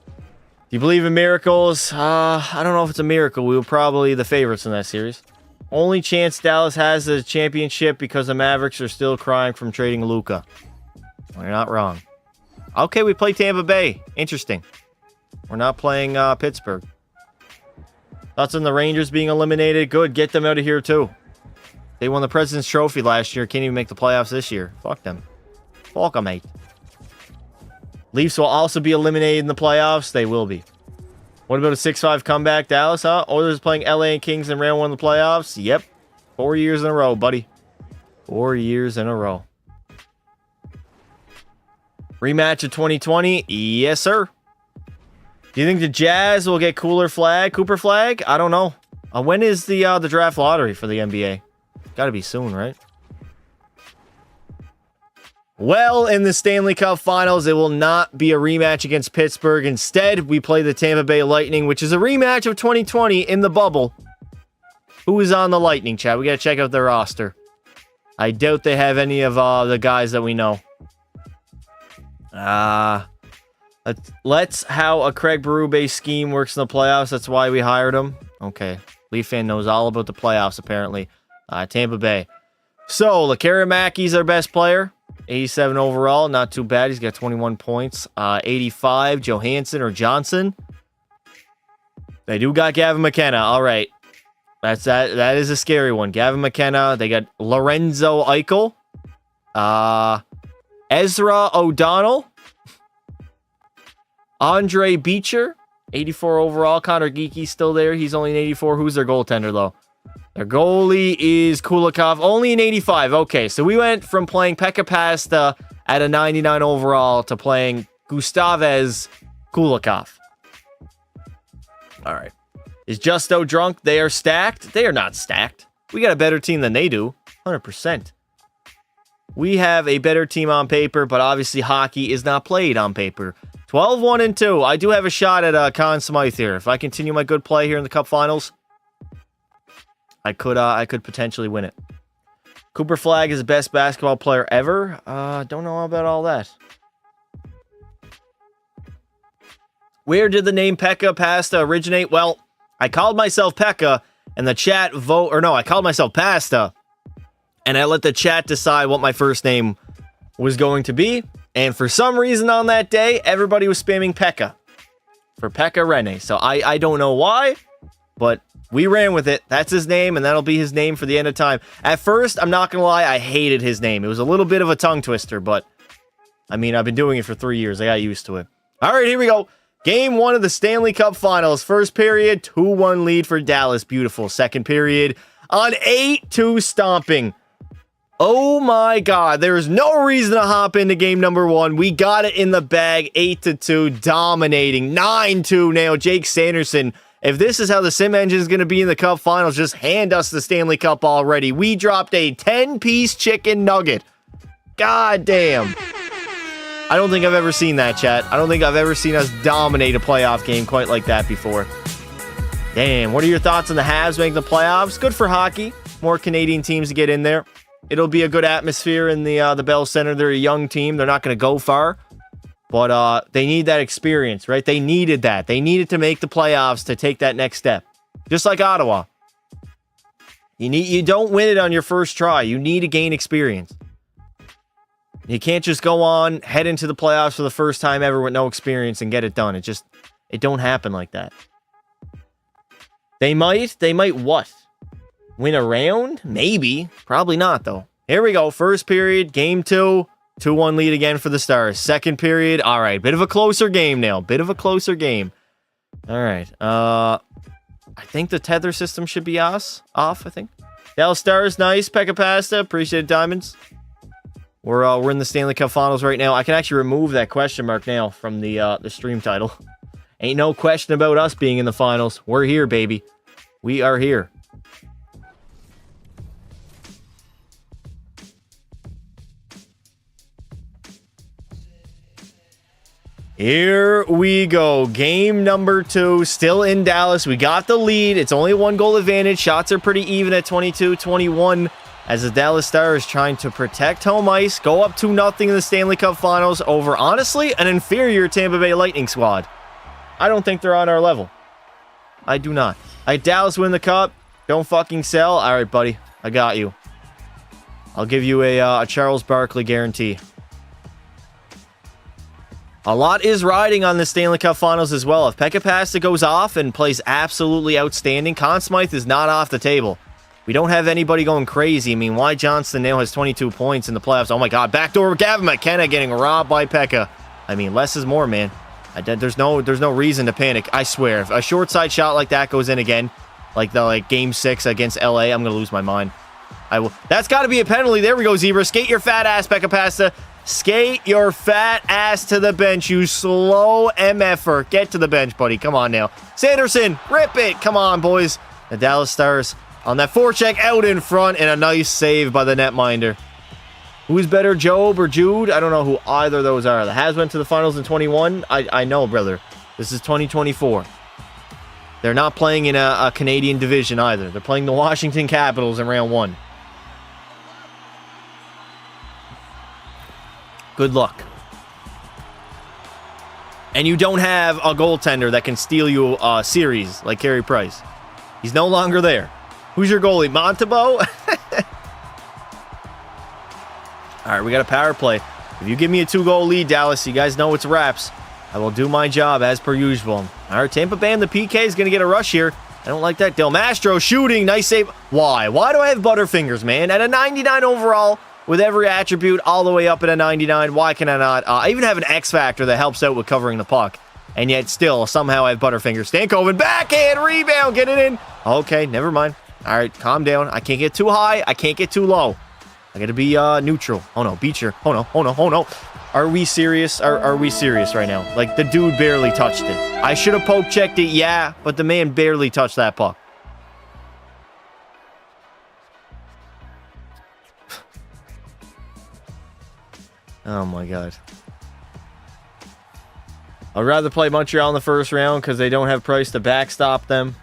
Do you believe in miracles? I don't know if it's a miracle. We were probably the favorites in that series. Only chance Dallas has the championship because the Mavericks are still crying from trading Luka. Well, you're not wrong. Okay, we play Tampa Bay. Interesting. We're not playing Pittsburgh. Thoughts on the Rangers being eliminated? Good. Get them out of here, too. They won the President's Trophy last year. Can't even make the playoffs this year. Fuck them. Fuck them, mate. Leafs will also be eliminated in the playoffs. They will be. What about a 6-5 comeback, Dallas, huh? Oilers playing LA and Kings in round one of the playoffs? Yep. 4 years in a row, buddy. 4 years in a row. Rematch of 2020? Yes, sir. Do you think the Jazz will get Cooper flag? I don't know. When is the draft lottery for the NBA? Got to be soon, right? Well, in the Stanley Cup Finals, it will not be a rematch against Pittsburgh. Instead, we play the Tampa Bay Lightning, which is a rematch of 2020 in the bubble. Who is on the Lightning, chat? We got to check out their roster. I doubt they have any of the guys that we know. Let's how a Craig Berube scheme works in the playoffs. That's why we hired him. Okay. Leaf fan knows all about the playoffs, apparently. Tampa Bay. So, Lekarimaki's our best player. 87 overall. Not too bad. He's got 21 points. 85, Johansson or Johnson. They do got Gavin McKenna. All right. That is a scary one. Gavin McKenna. They got Lorenzo Eichel. Ezra O'Donnell. Andre Beecher. 84 overall. Connor Geeky's still there. He's only an 84. Who's their goaltender, though? Their goalie is Kulikov. Only an 85. Okay, so we went from playing Pekka Pasta at a 99 overall to playing Gustavez Kulikov. All right. Is Justo drunk? They are stacked? They are not stacked. We got a better team than they do. 100%. We have a better team on paper, but obviously hockey is not played on paper. 12-1-2. I do have a shot at Conn Smythe here. If I continue my good play here in the Cup Finals, I could potentially win it. Cooper Flagg is the best basketball player ever. Don't know about all that. Where did the name Pekka Pasta originate? Well, I called myself Pekka, and the chat I called myself Pasta, and I let the chat decide what my first name was going to be. And for some reason on that day, everybody was spamming Pekka for Pekka Rinne. So I don't know why, but we ran with it. That's his name, and that'll be his name for the end of time. At first, I'm not going to lie, I hated his name. It was a little bit of a tongue twister, but I mean, I've been doing it for 3 years. I got used to it. All right, here we go. Game 1 of the Stanley Cup Finals. First period, 2-1 lead for Dallas. Beautiful. Second period, on 8-2 stomping. Oh my God, there is no reason to hop into game number 1. We got it in the bag, 8-2, dominating, 9-2 now. Jake Sanderson. If this is how the Sim Engine is going to be in the Cup Finals, just hand us the Stanley Cup already. We dropped a 10-piece chicken nugget. God damn. I don't think I've ever seen that, chat. I don't think I've ever seen us dominate a playoff game quite like that before. Damn, what are your thoughts on the Habs making the playoffs? Good for hockey. More Canadian teams to get in there. It'll be a good atmosphere in the Bell Center. They're a young team. They're not going to go far. But they need that experience, right? They needed that. They needed to make the playoffs to take that next step. Just like Ottawa. You don't win it on your first try. You need to gain experience. You can't just go on, head into the playoffs for the first time ever with no experience and get it done. It don't happen like that. They might what? Win a round? Maybe. Probably not, though. Here we go. First period, game 2. 2-1 lead again for the Stars. Second period. All right. Bit of a closer game now. Bit of a closer game. All right. I think the tether system should be off, I think. Dallas Stars, nice. Pekka Pasta. Appreciate it, Diamonds. We're in the Stanley Cup Finals right now. I can actually remove that question mark now from the stream title. Ain't no question about us being in the finals. We're here, baby. We are here. Here we go. Game number 2. Still in Dallas. We got the lead. It's only 1 goal advantage. Shots are pretty even at 22-21 as the Dallas Stars trying to protect home ice. Go up 2-0 in the Stanley Cup Finals over, honestly, an inferior Tampa Bay Lightning squad. I don't think they're on our level. I do not. Dallas win the cup. Don't fucking sell. All right, buddy. I got you. I'll give you a Charles Barkley guarantee. A lot is riding on the Stanley Cup Finals as well. If Pekka Pasta goes off and plays absolutely outstanding, Conn Smythe is not off the table. We don't have anybody going crazy. I mean, why Johnston now has 22 points in the playoffs? Oh my God, backdoor Gavin McKenna getting robbed by Pekka. I mean, less is more, man. There's no reason to panic. I swear, if a short side shot like that goes in again, like game 6 against LA, I'm gonna lose my mind. I will. That's got to be a penalty. There we go, Zebra. Skate your fat ass, Pekka Pasta. Skate your fat ass to the bench, you slow MFer. Get to the bench, buddy. Come on now. Sanderson, rip it. Come on, boys. The Dallas Stars on that forecheck out in front, and a nice save by the netminder. Who's better, Job or Jude? I don't know who either of those are. The Habs went to the finals in 21. I know, brother. This is 2024. They're not playing in a Canadian division either. They're playing the Washington Capitals in round 1. Good luck. And you don't have a goaltender that can steal you a series like Carey Price. He's no longer there. Who's your goalie? Montembeault? All right, we got a power play. If you give me a 2-goal lead, Dallas, you guys know it's wraps. I will do my job as per usual. All right, Tampa Bay and the PK is going to get a rush here. I don't like that. Del Mastro shooting. Nice save. Why? Why do I have Butterfingers, man? At a 99 overall, with every attribute all the way up at a 99, why can I not? I even have an X factor that helps out with covering the puck. And yet still, somehow I have Butterfingers. Stankoven, backhand, rebound, get it in. Okay, never mind. All right, calm down. I can't get too high. I can't get too low. I got to be neutral. Oh, no, Beecher. Oh, no, oh, no, oh, no. Are we serious? Are we serious right now? Like, the dude barely touched it. I should have poke checked it, yeah, but the man barely touched that puck. Oh, my God. I'd rather play Montreal in the first round because they don't have Price to backstop them.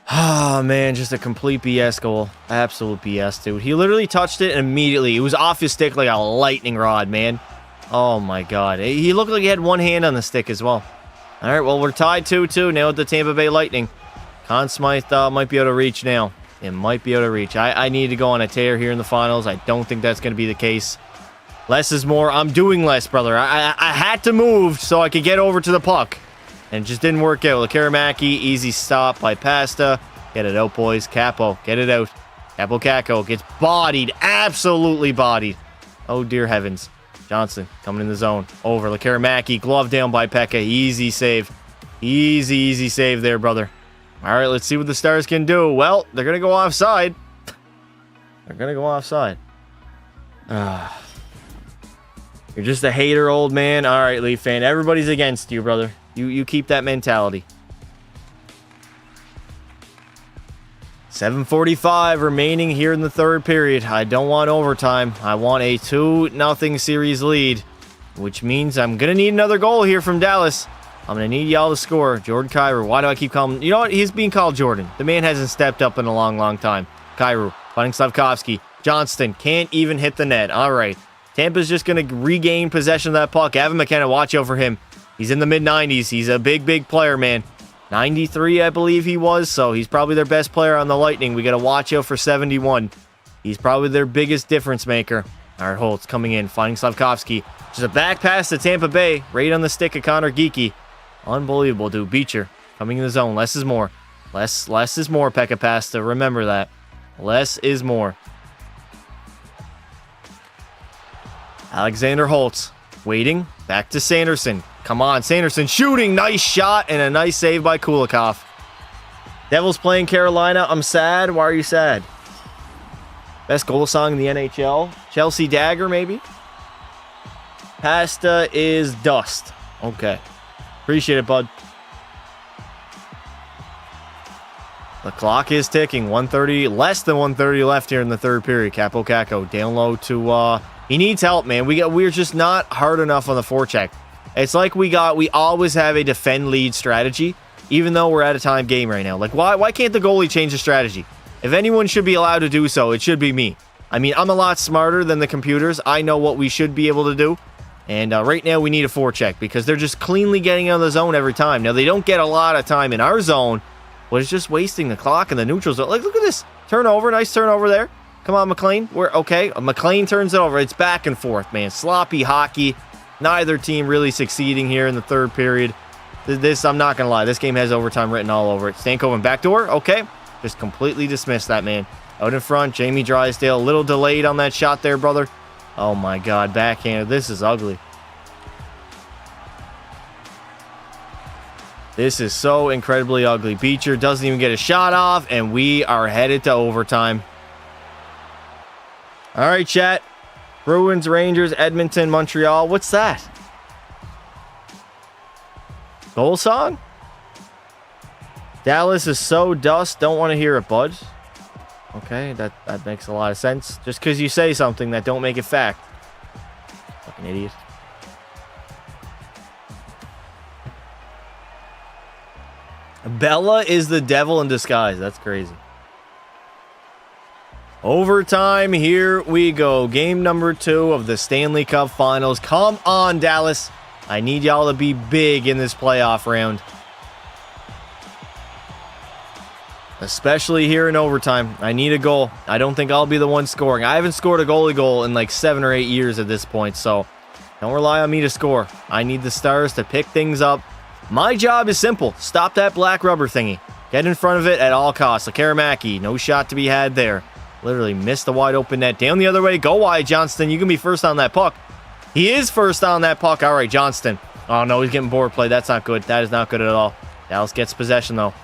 Oh, man, just a complete BS goal. Absolute BS, dude. He literally touched it and immediately. It was off his stick like a lightning rod, man. Oh, my God. He looked like he had one hand on the stick as well. All right, well, we're tied 2-2 now with the Tampa Bay Lightning. Conn Smythe might be able to reach now. It might be able to reach. I need to go on a tear here in the finals. I don't think that's going to be the case. Less is more. I'm doing less, brother. I had to move so I could get over to the puck. And it just didn't work out. Lekaramaki, easy stop by Pasta. Get it out, boys. Capo, get it out. Capo Caco gets bodied. Absolutely bodied. Oh, dear heavens. Johnson coming in the zone. Over. Lekaramaki, glove down by Pekka. Easy save. Easy save there, brother. All right, let's see what the Stars can do. Well, they're going to go offside. They're going to go offside. You're just a hater, old man. All right, Leaf fan. Everybody's against you, brother. You keep that mentality. 7:45 remaining here in the third period. I don't want overtime. I want a 2-0 series lead, which means I'm going to need another goal here from Dallas. I'm going to need y'all to score. Jordan Kyrou. Why do I keep calling him? You know what? He's being called Jordan. The man hasn't stepped up in a long time. Kyrou finding Slavkovsky. Johnston can't even hit the net. All right. Tampa's just going to regain possession of that puck. Evan McKenna, watch out for him. He's in the mid-90s. He's a big player, man. 93, I believe he was, so he's probably their best player on the Lightning. We got to watch out for 71. He's probably their biggest difference maker. All right, Holtz coming in, finding Slavkovsky. Just a back pass to Tampa Bay, right on the stick of Connor Geekie. Unbelievable, dude. Beecher coming in the zone. Less is more. Less is more, Pekka Pasta. Remember that. Less is more. Alexander Holtz waiting. Back to Sanderson. Come on, Sanderson shooting. Nice shot and a nice save by Kulikov. Devils playing Carolina. I'm sad. Why are you sad? Best goal song in the NHL. Chelsea Dagger, maybe? Pasta is dust. Okay. Appreciate it, bud. The clock is ticking. 1:30, less than 1:30 left here in the third period. Capo Caco down low to... he needs help, man. We're just not hard enough on the forecheck. It's like we always have a defend lead strategy, even though we're at a time game right now. Like, why can't the goalie change the strategy? If anyone should be allowed to do so, it should be me. I mean, I'm a lot smarter than the computers. I know what we should be able to do. And right now we need a forecheck because they're just cleanly getting out of the zone every time. Now, they don't get a lot of time in our zone, but it's just wasting the clock in the neutral zone. Like, look at this. Turnover. Nice turnover there. Come on, McLean. We're okay. McLean turns it over. It's back and forth, man. Sloppy hockey. Neither team really succeeding here in the third period. This, I'm not going to lie. This game has overtime written all over it. Stankoven backdoor. Okay. Just completely dismissed that, man. Out in front, Jamie Drysdale. A little delayed on that shot there, brother. Oh, my God. Backhanded. This is ugly. This is so incredibly ugly. Beecher doesn't even get a shot off, and we are headed to overtime. All right, chat. Bruins, Rangers, Edmonton, Montreal. What's that? Goal song? Dallas is so dust. Don't want to hear it, bud. Okay, that makes a lot of sense. Just because you say something, that don't make it fact. Fucking idiot. Bella is the devil in disguise. That's crazy. Overtime, here we go. Game number 2 of the Stanley Cup Finals. Come on, Dallas. I need y'all to be big in this playoff round. Especially here in overtime. I need a goal. I don't think I'll be the one scoring. I haven't scored a goalie goal in like 7 or 8 years at this point, so don't rely on me to score. I need the Stars to pick things up. My job is simple. Stop that black rubber thingy. Get in front of it at all costs. Karamaki, no shot to be had there. Literally missed the wide open net. Down the other way. Go wide, Johnston. You can be first on that puck. He is first on that puck. All right, Johnston. Oh, no, he's getting board play. That's not good. That is not good at all. Dallas gets possession, though.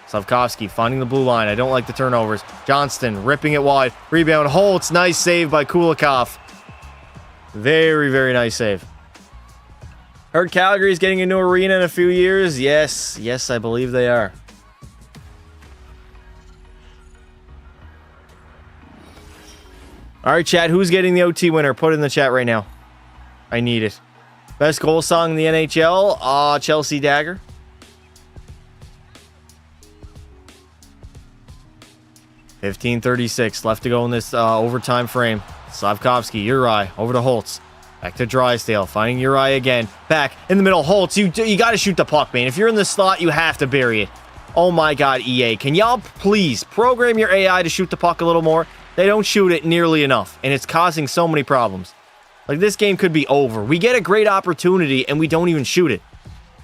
Slavkovsky finding the blue line. I don't like the turnovers. Johnston ripping it wide. Rebound. Holtz. Nice save by Kulikov. Very, very nice save. Heard Calgary's getting a new arena in a few years. Yes. Yes, I believe they are. All right, chat. Who's getting the OT winner? Put it in the chat right now. I need it. Best goal song in the NHL? Chelsea Dagger. $15:36 left to go in this overtime frame. Slavkovsky, Uri, over to Holtz. Back to Drysdale, finding Uri again. Back in the middle. Holtz, you got to shoot the puck, man. If you're in the slot, you have to bury it. Oh my God, EA. Can y'all please program your AI to shoot the puck a little more? They don't shoot it nearly enough, and it's causing so many problems. Like, this game could be over. We get a great opportunity, and we don't even shoot it.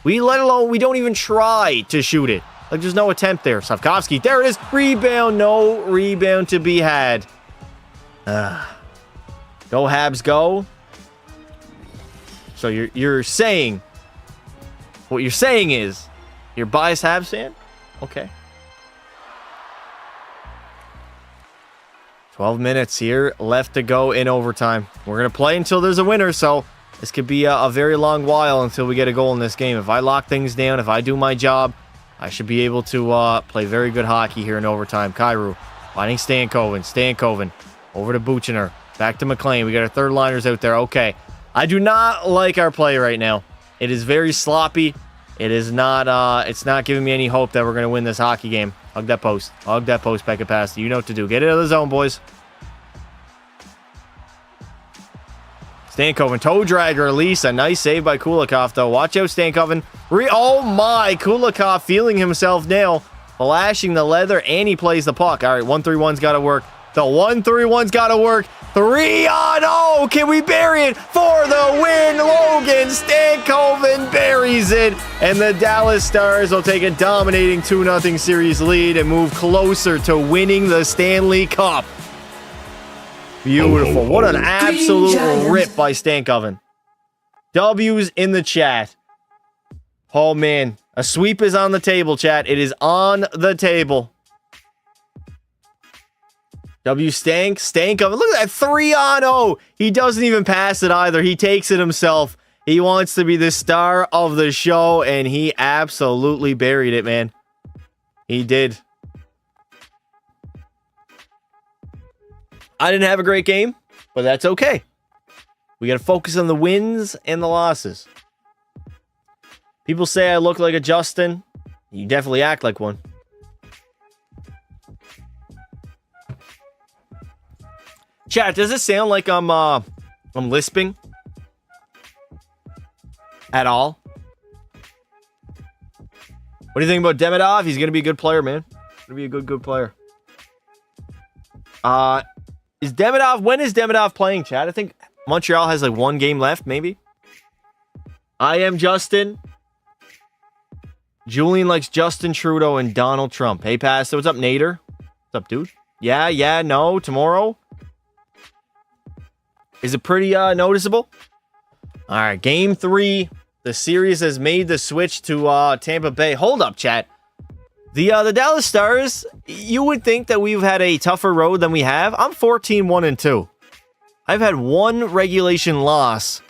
We don't even try to shoot it. Like, there's no attempt there. Slavkovsky, there it is. Rebound, no rebound to be had. Go, Habs, go. So you're saying, what you're saying is, you're biased Habs fan? Okay. 12 minutes here left to go in overtime. We're going to play until there's a winner, so this could be a very long while until we get a goal in this game. If I lock things down, if I do my job, I should be able to play very good hockey here in overtime. Kyrou finding Stankoven. Stankoven over to Buchner. Back to McLean. We got our third liners out there. Okay. I do not like our play right now. It is very sloppy. It is not, it's not giving me any hope that we're going to win this hockey game. Hug that post. Hug that post, Pekka. You know what to do. Get it out of the zone, boys. Stankoven, toe drag release. A nice save by Kulikov, though. Watch out, Stankoven. Oh, my. Kulikov feeling himself now. Flashing the leather, and he plays the puck. All right, 1-3-1's got to work. The 1-3-1's got to work. 3-0. Can we bury it for the win? Logan Stankoven buries it. And the Dallas Stars will take a dominating 2-0 series lead and move closer to winning the Stanley Cup. Beautiful. What an absolute rip by Stankoven. W's in the chat. Oh, man. A sweep is on the table, chat. It is on the table. Stankoven. Look at that. 3-0. He doesn't even pass it either. He takes it himself. He wants to be the star of the show, and he absolutely buried it, man. He did. I didn't have a great game, but that's okay. We got to focus on the wins and the losses. People say I look like a Justin. You definitely act like one. Chat, does it sound like I'm lisping? At all? What do you think about Demidov? He's going to be a good player, man. Going to be a good player. Is Demidov... When is Demidov playing, chat? I think Montreal has like one game left, maybe. I am Justin. Julian likes Justin Trudeau and Donald Trump. Hey, Pastor. What's up, Nader? What's up, dude? Yeah, no. Tomorrow? Is it pretty noticeable? All right, game 3. The series has made the switch to Tampa Bay. Hold up, chat. The Dallas Stars, you would think that we've had a tougher road than we have. I'm 14-1-2. I've had one regulation loss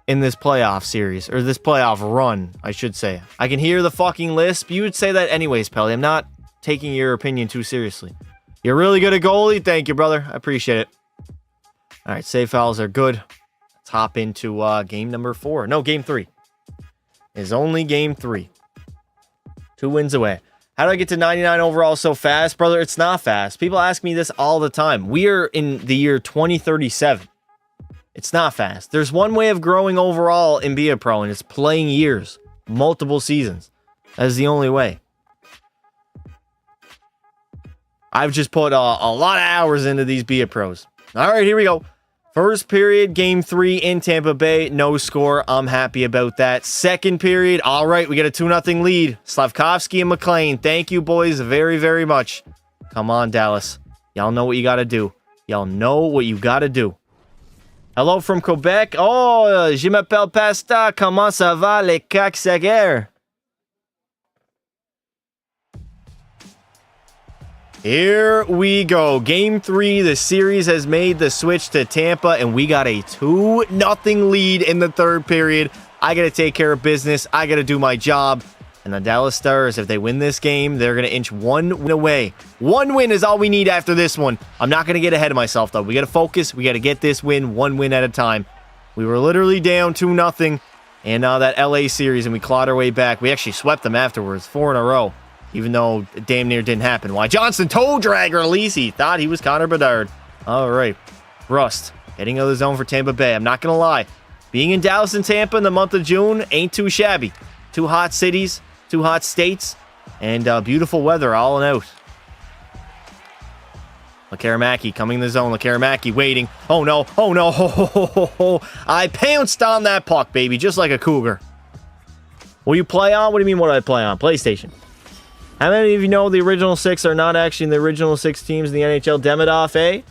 in this playoff series, or this playoff run, I should say. I can hear the fucking lisp. You would say that anyways, Pelly. I'm not taking your opinion too seriously. You're really good at goalie. Thank you, brother. I appreciate it. All right, save fouls are good. Let's hop into game number 4. No, game 3. It's only game 3. 2 wins away. How do I get to 99 overall so fast? Brother, it's not fast. People ask me this all the time. We are in the year 2037. It's not fast. There's one way of growing overall in being a pro, and it's playing years. Multiple seasons. That is the only way. I've just put a lot of hours into these Be a Pros. All right, here we go. First period, game 3 in Tampa Bay. No score. I'm happy about that. Second period. All right, we get a 2-0 lead. Slavkovsky and McLean. Thank you, boys, very, very much. Come on, Dallas. Y'all know what you got to do. Y'all know what you got to do. Hello from Quebec. Oh, je m'appelle Pasta. Comment ça va, les cacs Here we go. Game 3. The series has made the switch to Tampa, and we got a 2-0 lead in the third period. I got to take care of business. I got to do my job. And the Dallas Stars, if they win this game, they're going to inch 1 win away. 1 win is all we need after this one. I'm not going to get ahead of myself, though. We got to focus. We got to get this win, 1 win at a time. We were literally down 2-0 in that LA series, and we clawed our way back. We actually swept them afterwards, 4 in a row. Even though it damn near didn't happen. Why? Johnson toe drag release. He thought he was Connor Bedard. All right. Rust. Heading out of the zone for Tampa Bay. I'm not going to lie. Being in Dallas and Tampa in the month of June ain't too shabby. 2 hot cities. 2 hot states. And beautiful weather all in out. Lekaramaki coming in the zone. Lekaramaki waiting. Oh, no. Oh, no. Ho, ho, ho, ho, ho. I pounced on that puck, baby. Just like a cougar. Will you play on? What do you mean what do I play on? PlayStation. How many of you know the original 6 are not actually in the original 6 teams in the NHL? Demidov, eh?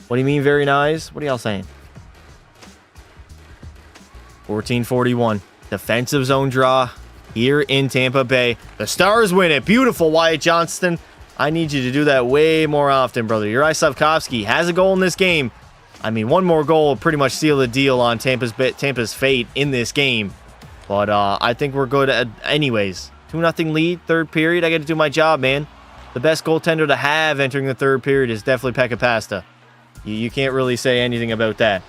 What do you mean, very nice? What are y'all saying? 14-41. Defensive zone draw here in Tampa Bay. The Stars win it. Beautiful, Wyatt Johnston. I need you to do that way more often, brother. Uri Slavkovsky has a goal in this game. I mean, 1 more goal will pretty much seal the deal on Tampa's fate in this game. But I think we're good anyways. 2-0 lead, third period. I got to do my job, man. The best goaltender to have entering the third period is definitely Pekka Pasta. You can't really say anything about that.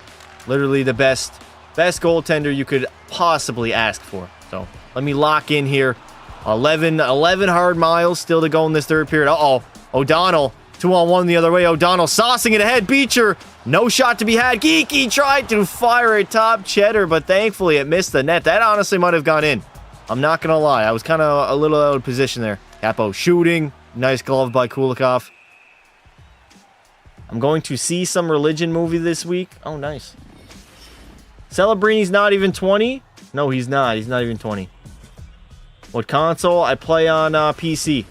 Literally the best goaltender you could possibly ask for. So let me lock in here. 11 hard miles still to go in this third period. Uh-oh. O'Donnell. 2-on-1 the other way. O'Donnell saucing it ahead. Beecher. No shot to be had. Geeky tried to fire a top cheddar, but thankfully it missed the net. That honestly might have gone in. I'm not going to lie. I was kind of a little out of position there. Capo shooting. Nice glove by Kulikov. I'm going to see some religion movie this week. Oh, nice. Celebrini's not even 20? No, he's not. He's not even 20. What console? I play on PC.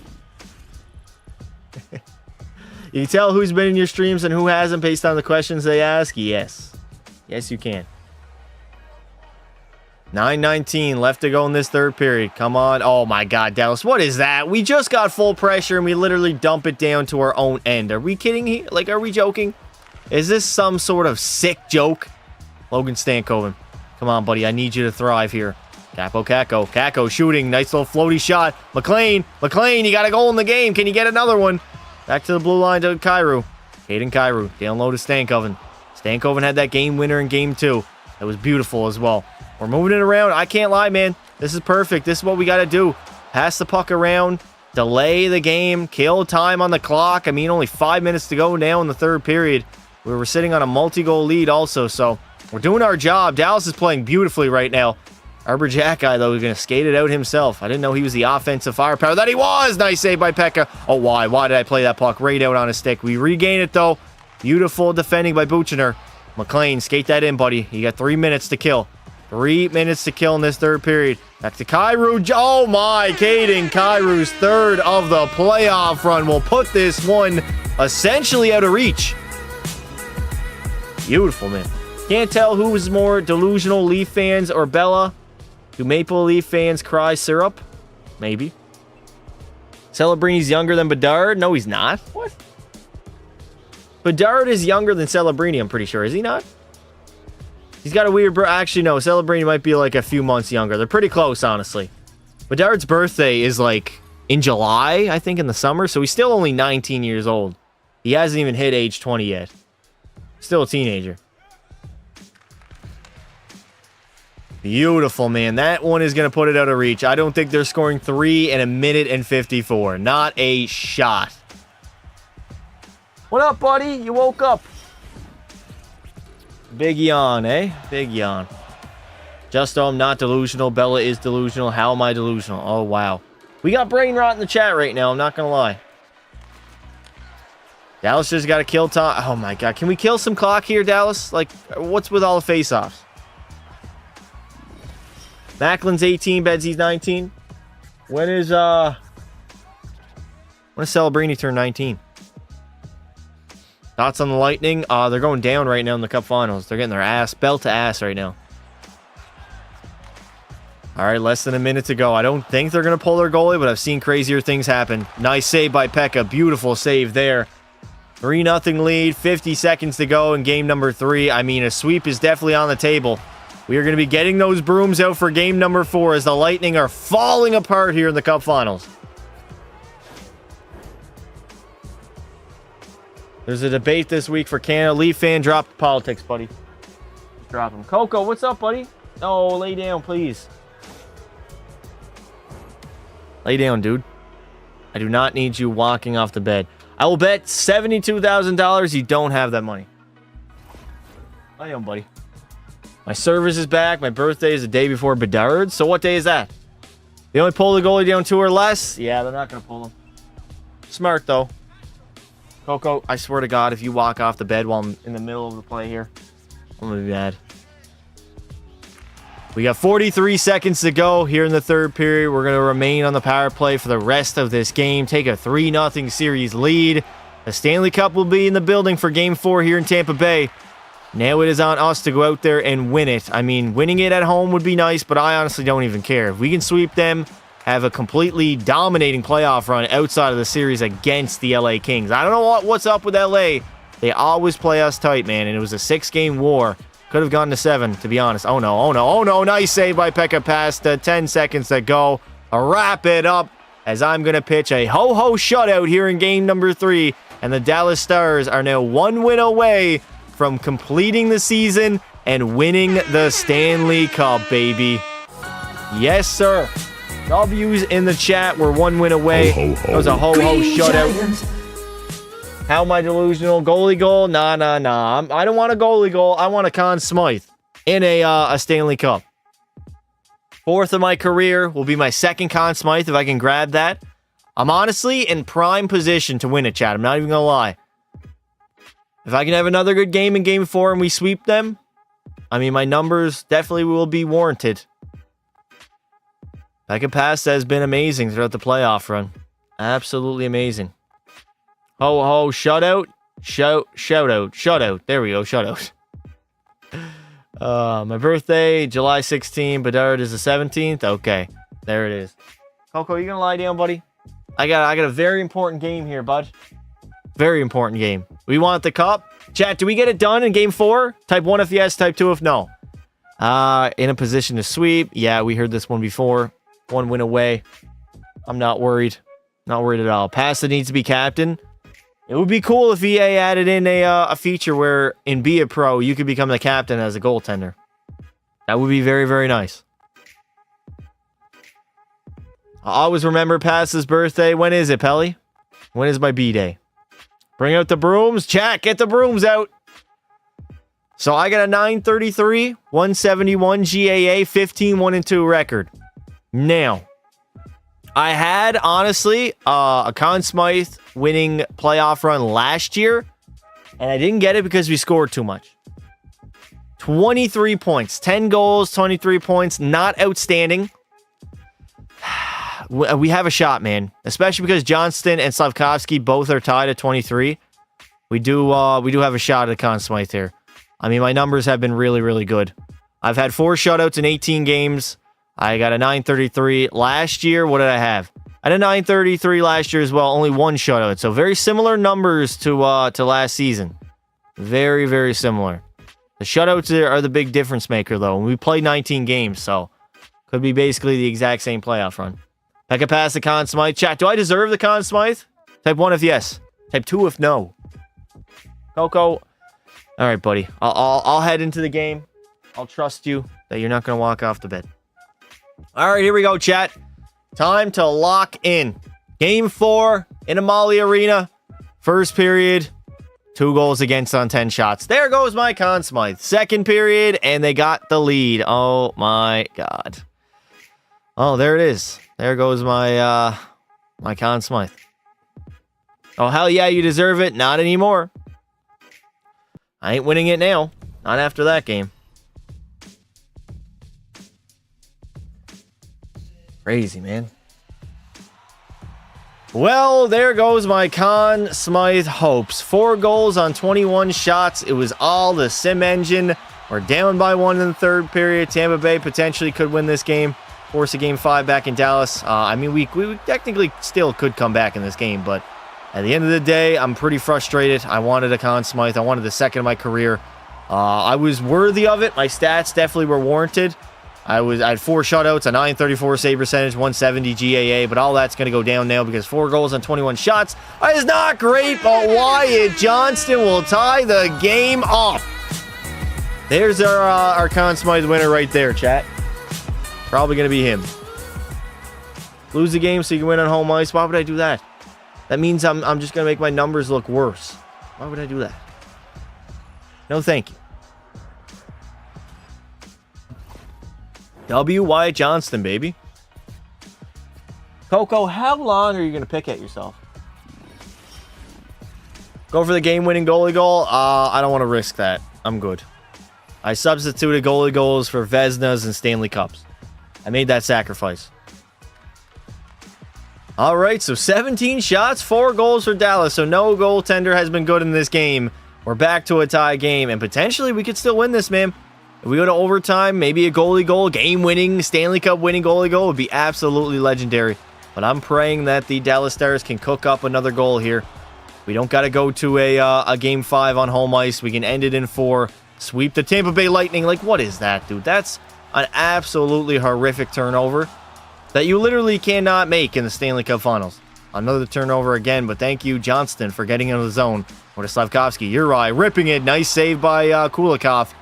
You can tell who's been in your streams and who hasn't based on the questions they ask? Yes. Yes, you can. 9:19 left to go in this third period. Come on. Oh, my God, Dallas. What is that? We just got full pressure, and we literally dump it down to our own end. Are we kidding here? Like, are we joking? Is this some sort of sick joke? Logan Stankoven. Come on, buddy. I need you to thrive here. Capo Kako. Kako shooting. Nice little floaty shot. McLean. McLean, you got a goal in the game. Can you get another one? Back to the blue line to Kyrou. Caden Kyrou. Down low to Stankoven. Stankoven had that game winner in game 2. That was beautiful as well. We're moving it around. I can't lie, man. This is perfect. This is what we got to do. Pass the puck around. Delay the game. Kill time on the clock. I mean, only 5 minutes to go now in the third period. We were sitting on a multi-goal lead also, so we're doing our job. Dallas is playing beautifully right now. Arbor Jack guy, though, is going to skate it out himself. I didn't know he was the offensive firepower that he was. Nice save by Pekka. Oh, why? Why did I play that puck right out on his stick? We regain it, though. Beautiful defending by Buchner. McLean, skate that in, buddy. You got 3 minutes to kill. 3 minutes to kill in this third period. Back to Kyrou. Oh my, Caden Kyrou's third of the playoff run will put this one essentially out of reach. Beautiful, man. Can't tell who's more delusional, Leaf fans or Bella. Do Maple Leaf fans cry syrup? Maybe. Celebrini's younger than Bedard? No, he's not. What? Bedard is younger than Celebrini, I'm pretty sure. Is he not? He's got a weird... Actually, no. Celebrini might be like a few months younger. They're pretty close, honestly. Bedard's birthday is like in July, I think, in the summer. So he's still only 19 years old. He hasn't even hit age 20 yet. Still a teenager. Beautiful, man. That one is going to put it out of reach. I don't think they're scoring 3 in 1:54. Not a shot. What up, buddy? You woke up. Big yawn, eh? Big yawn. Justo, I'm not delusional. Bella is delusional. How am I delusional? Oh, wow. We got brain rot in the chat right now. I'm not going to lie. Dallas just got to kill time. Oh, my God. Can we kill some clock here, Dallas? Like, what's with all the face-offs? Macklin's 18, Bedsy's 19. When is Celebrini turn 19? Thoughts on the Lightning? They're going down right now in the Cup Finals. They're getting their ass, belt to ass right now. All right, less than a minute to go. I don't think they're going to pull their goalie, but I've seen crazier things happen. Nice save by Pekka. Beautiful save there. 3-0 lead, 50 seconds to go in game number 3. I mean, a sweep is definitely on the table. We are going to be getting those brooms out for game number 4 as the Lightning are falling apart here in the Cup Finals. There's a debate this week for Canada. Leaf fan, drop the politics, buddy. Drop him. Coco, what's up, buddy? No, lay down, please. Lay down, dude. I do not need you walking off the bed. I will bet $72,000 you don't have that money. Lay down, buddy. My service is back. My birthday is the day before Bedard. So what day is that? They only pull the goalie down 2 or less? Yeah, they're not going to pull him. Smart, though. Coco, I swear to God, if you walk off the bed while I'm in the middle of the play here, I'm going to be mad. We got 43 seconds to go here in the third period. We're going to remain on the power play for the rest of this game. Take a 3-0 series lead. The Stanley Cup will be in the building for Game 4 here in Tampa Bay. Now it is on us to go out there and win it. I mean, winning it at home would be nice, but I honestly don't even care. If we can sweep them, have a completely dominating playoff run outside of the series against the LA Kings. I don't know what's up with LA. They always play us tight, man, and it was a 6-game war. Could have gone to 7, to be honest. Oh, no, oh, no, oh, no. Nice save by Pekka past 10 seconds to go. Wrap it up as I'm going to pitch a ho-ho shutout here in game number 3, and the Dallas Stars are now 1 win away from completing the season and winning the Stanley Cup, baby. Yes, sir. W's in the chat. We're 1 win away. Ho, ho, ho. That was a ho-ho shutout. How am I delusional? Goalie goal? Nah. I don't want a goalie goal. I want a Conn Smythe in a Stanley Cup. 4th of my career will be my 2nd Conn Smythe if I can grab that. I'm honestly in prime position to win it, chat. I'm not even going to lie. If I can have another good game in Game 4 and we sweep them, I mean, my numbers definitely will be warranted. Pekka Pasta has been amazing throughout the playoff run. Absolutely amazing. Ho, shutout. Shutout. There we go, shutout. My birthday, July 16th. Bedard is the 17th. Okay, there it is. Coco, you gonna lie down, buddy? I got a very important game here, bud. Very important game. We want the cup. Chat, do we get it done in game 4? Type 1 if yes, type 2 if no. In a position to sweep. Yeah, we heard this one before. 1 win away. I'm not worried. Not worried at all. Pasta needs to be captain. It would be cool if EA added in a feature where in Be a Pro, you could become the captain as a goaltender. That would be very, very nice. I always remember Pasta's birthday. When is it, Pelly? When is my B-Day? Bring out the brooms. Chat, get the brooms out. So I got a 933, 171 GAA, 15-1-2 record. Now, I had, honestly, a Conn Smythe winning playoff run last year, and I didn't get it because we scored too much. 23 points. 10 goals, 23 points. Not outstanding. We have a shot, man. Especially because Johnston and Slavkovsky both are tied at 23. We do have a shot at Conn Smythe here. I mean, my numbers have been really, really good. I've had 4 shutouts in 18 games. I got a 933 last year. What did I have? I had a 933 last year as well. Only 1 shutout. So very similar numbers to last season. Very, very similar. The shutouts are the big difference maker, though. And we played 19 games, so could be basically the exact same playoff run. Pekka pass the Conn Smythe. Chat, do I deserve the Conn Smythe? Type 1 if yes. Type 2 if no. Coco. All right, buddy. I'll head into the game. I'll trust you that you're not going to walk off the bed. All right, here we go, chat. Time to lock in. Game 4 in Amalie Arena. First period, 2 goals against on 10 shots. There goes my Conn Smythe. Second period, and they got the lead. Oh, my God. Oh, there it is. There goes my my Conn Smythe. Oh, hell yeah, you deserve it. Not anymore. I ain't winning it now. Not after that game. Crazy, man. Well, there goes my Conn Smythe hopes. 4 goals on 21 shots. It was all the sim engine. We're down by 1 in the third period. Tampa Bay potentially could win this game. Force a game 5 back in Dallas. I mean, we technically still could come back in this game, but at the end of the day, I'm pretty frustrated. I wanted a Conn Smythe. I wanted the second of my career. I was worthy of it. My stats definitely were warranted. I had 4 shutouts, a 934 save percentage, 170 GAA, but all that's going to go down now because 4 goals on 21 shots is not great, but Wyatt Johnston will tie the game off. There's our Conn Smythe winner right there, chat. Probably going to be him. Lose the game so you can win on home ice. Why would I do that? That means I'm just going to make my numbers look worse. Why would I do that? No, thank you. W. Wyatt Johnston, baby. Coco, how long are you going to pick at yourself? Go for the game-winning goalie goal? I don't want to risk that. I'm good. I substituted goalie goals for Vezinas and Stanley Cups. I made that sacrifice. All right, so 17 shots, 4 goals for Dallas. So no goaltender has been good in this game. We're back to a tie game, and potentially we could still win this, man. If we go to overtime, maybe a goalie goal, game-winning, Stanley Cup-winning goalie goal would be absolutely legendary. But I'm praying that the Dallas Stars can cook up another goal here. We don't got to go to a Game 5 on home ice. We can end it in 4. Sweep the Tampa Bay Lightning. Like, what is that, dude? That's an absolutely horrific turnover that you literally cannot make in the Stanley Cup Finals. Another turnover again, but thank you, Johnston, for getting into the zone. Or to Slavkovsky. Uri ripping it. Nice save by Kulikov.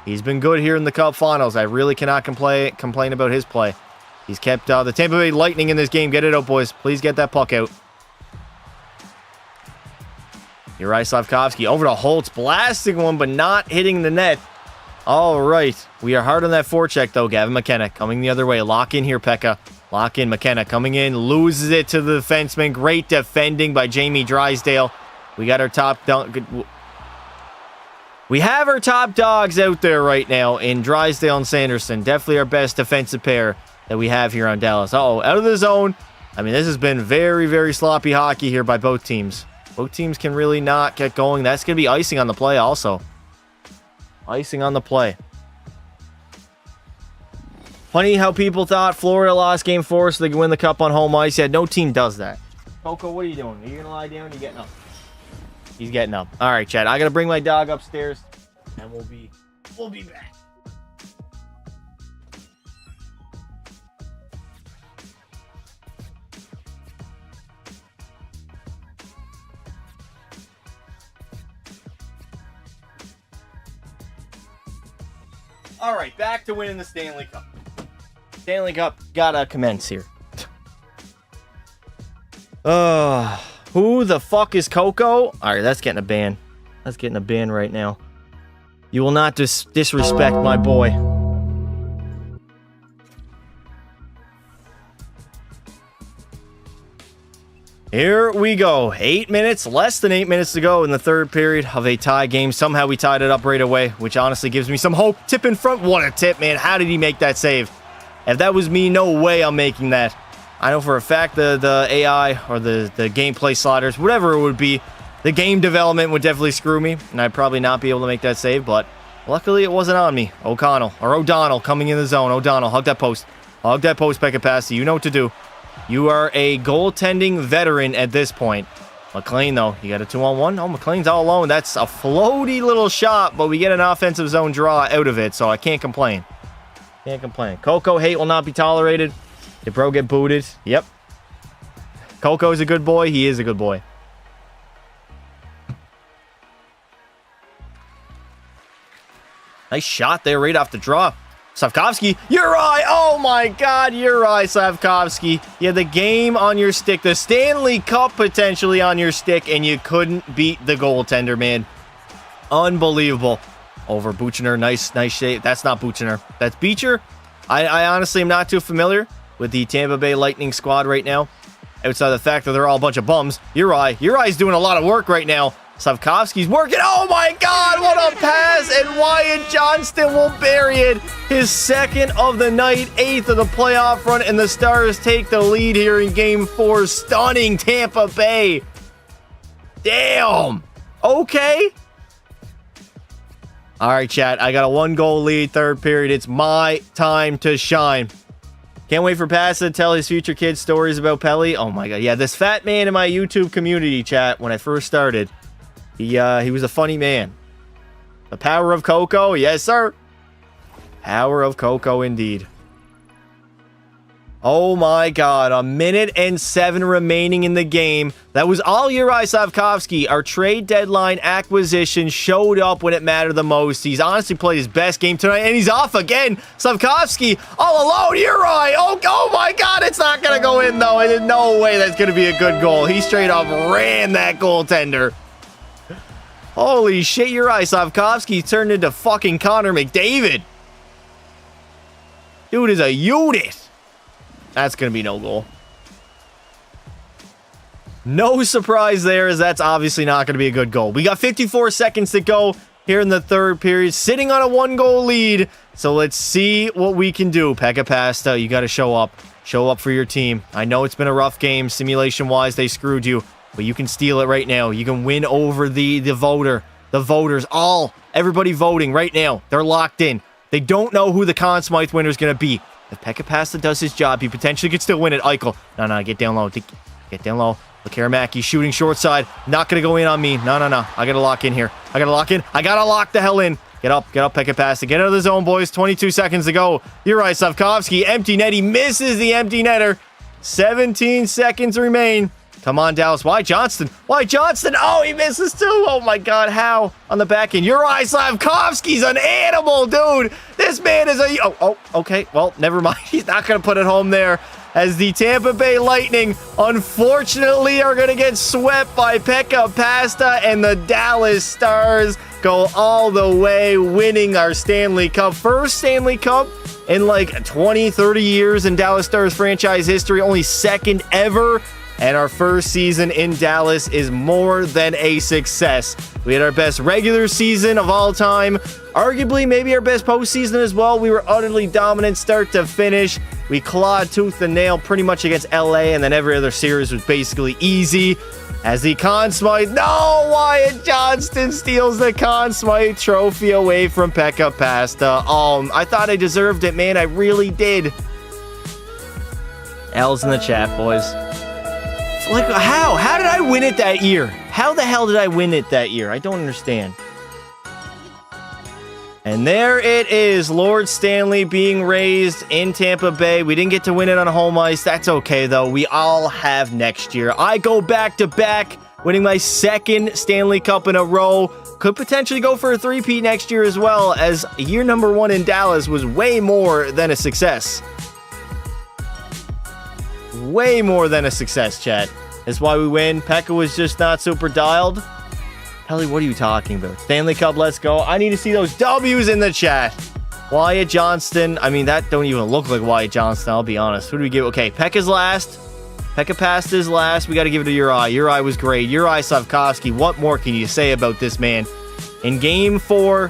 He's been good here in the Cup Finals. I really cannot complain about his play. He's kept the Tampa Bay Lightning in this game. Get it out, boys. Please get that puck out. Uri Slavkovsky over to Holtz. Blasting one, but not hitting the net. All right. We are hard on that forecheck, though. Gavin McKenna coming the other way. Lock in here, Pekka. Lock in. McKenna coming in. Loses it to the defenseman. Great defending by Jamie Drysdale. We got our top We have our top dogs out there right now in Drysdale and Sanderson. Definitely our best defensive pair that we have here on Dallas. Uh-oh, out of the zone. I mean, this has been very, very sloppy hockey here by both teams. Both teams can really not get going. That's going to be icing on the play also. Icing on the play. Funny how people thought Florida lost Game 4 so they could win the Cup on home ice. Yeah, no team does that. Coco, what are you doing? Are you going to lie down or you getting up? He's getting up. All right, Chad. I got to bring my dog upstairs, and we'll be back. All right, back to winning the Stanley Cup. Stanley Cup gotta commence here. Who the fuck is Coco? All right, that's getting a ban. That's getting a ban right now. You will not disrespect my boy. Here we go. 8 minutes, less than 8 minutes to go in the third period of a tie game. Somehow we tied it up right away, which honestly gives me some hope. Tip in front. What a tip, man. How did he make that save? If that was me, no way I'm making that. I know for a fact the AI or the gameplay sliders, whatever it would be, the game development would definitely screw me, and I'd probably not be able to make that save, but luckily it wasn't on me. O'Donnell coming in the zone. O'Donnell, hug that post. Hug that post, Pekka Pasi. You know what to do. You are a goaltending veteran at this point. McLean, though, you got a 2-on-1. Oh, McLean's all alone. That's a floaty little shot, but we get an offensive zone draw out of it, so I can't complain. Can't complain. Coco hate will not be tolerated. Did bro get booted? Yep. Coco's a good boy. He is a good boy. Nice shot there right off the draw. Slavkovsky, Uri, oh my God, Uri Slavkovsky. You had the game on your stick, the Stanley Cup potentially on your stick, and you couldn't beat the goaltender, man. Unbelievable. Over Buchner, nice shave. That's not Buchner, that's Beecher. I honestly am not too familiar with the Tampa Bay Lightning squad right now, outside of the fact that they're all a bunch of bums. Uri's doing a lot of work right now. Slavkovsky's working. Oh my God, what a pass! And Wyatt Johnston will bury it. His second of the night, 8th of the playoff run, and the Stars take the lead here in Game 4. Stunning Tampa Bay. Damn. Okay. All right, chat. I got a 1-goal lead, third period. It's my time to shine. Can't wait for Pasta to tell his future kids stories about Pelly. Oh my God. Yeah, this fat man in my YouTube community, chat, when I first started, he was a funny man. The power of Coco. Yes, sir. Power of Coco, indeed. Oh my God, 1:07 remaining in the game. That was all Uri Slavkovsky. Our trade deadline acquisition showed up when it mattered the most. He's honestly played his best game tonight, and he's off again. Slavkovsky all alone. Uri, oh my God, it's not going to go in, though. There's no way that's going to be a good goal. He straight up ran that goaltender. Holy shit, Uri Slavkovsky turned into fucking Connor McDavid. Dude is a unit. That's going to be no goal. No surprise there, as that's obviously not going to be a good goal. We got 54 seconds to go here in the third period, sitting on a 1-goal lead. So let's see what we can do. Pekka Pasta, you got to show up. Show up for your team. I know it's been a rough game. Simulation-wise, they screwed you. But you can steal it right now. You can win over the voters. Everybody voting right now. They're locked in. They don't know who the Conn Smythe winner is going to be. If Pekka Pasta does his job, he potentially could still win it. Eichel. No, get down low. Get down low. Lekaramaki shooting short side. Not going to go in on me. No. I got to lock in here. I got to lock the hell in. Get up, Pekka Pasta. Get out of the zone, boys. 22 seconds to go. Uri Slavkovsky, empty net. He misses the empty netter. 17 seconds remain. Come on, Dallas. Wyatt Johnston. Oh, he misses too. Oh, my God. How? On the back end. Uri Slavkovsky's an animal, dude. This man is a... Oh, okay. Well, never mind. He's not going to put it home there. As the Tampa Bay Lightning, unfortunately, are going to get swept by Pekka Pasta, and the Dallas Stars go all the way, winning our Stanley Cup. First Stanley Cup in like 20, 30 years in Dallas Stars franchise history. Only second ever. And our first season in Dallas is more than a success. We had our best regular season of all time. Arguably, maybe our best postseason as well. We were utterly dominant start to finish. We clawed tooth and nail pretty much against LA, and then every other series was basically easy. As the Conn Smythe, no! Wyatt Johnston steals the Conn Smythe trophy away from Pekka Pasta. I thought I deserved it, man. I really did. L's in the chat, boys. Like, how? How did I win it that year? How the hell did I win it that year? I don't understand. And there it is. Lord Stanley being raised in Tampa Bay. We didn't get to win it on home ice. That's okay, though. We all have next year. I go back-to-back, winning my second Stanley Cup in a row. Could potentially go for a three-peat next year as well, as year number 1 in Dallas was way more than a success. Way more than a success, chat. That's why we win. Pekka was just not super dialed. Pelly, what are you talking about? Stanley Cup, let's go. I need to see those W's in the chat. Wyatt Johnston. I mean, that don't even look like Wyatt Johnston, I'll be honest. Who do we give? Okay, Pekka's last. Pekka Pasta's last. We got to give it to Uri. Uri was great. Uri Slavkovsky. What more can you say about this man? In Game 4,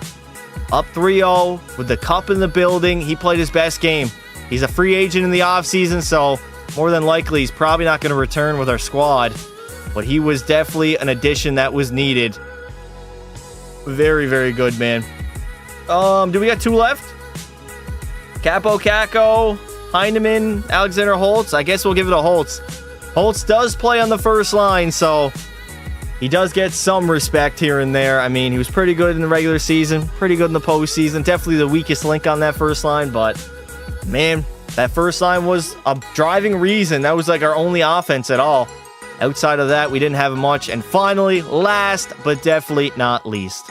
up 3-0, with the cup in the building, he played his best game. He's a free agent in the offseason, so more than likely, he's probably not going to return with our squad. But he was definitely an addition that was needed. Very, very good, man. Do we got 2 left? Capo Caco, Heineman, Alexander Holtz. I guess we'll give it a Holtz. Holtz does play on the first line, so he does get some respect here and there. I mean, he was pretty good in the regular season, pretty good in the postseason. Definitely the weakest link on that first line, but man, that first line was a driving reason. That was like our only offense at all. Outside of that, we didn't have much. And finally, last but definitely not least,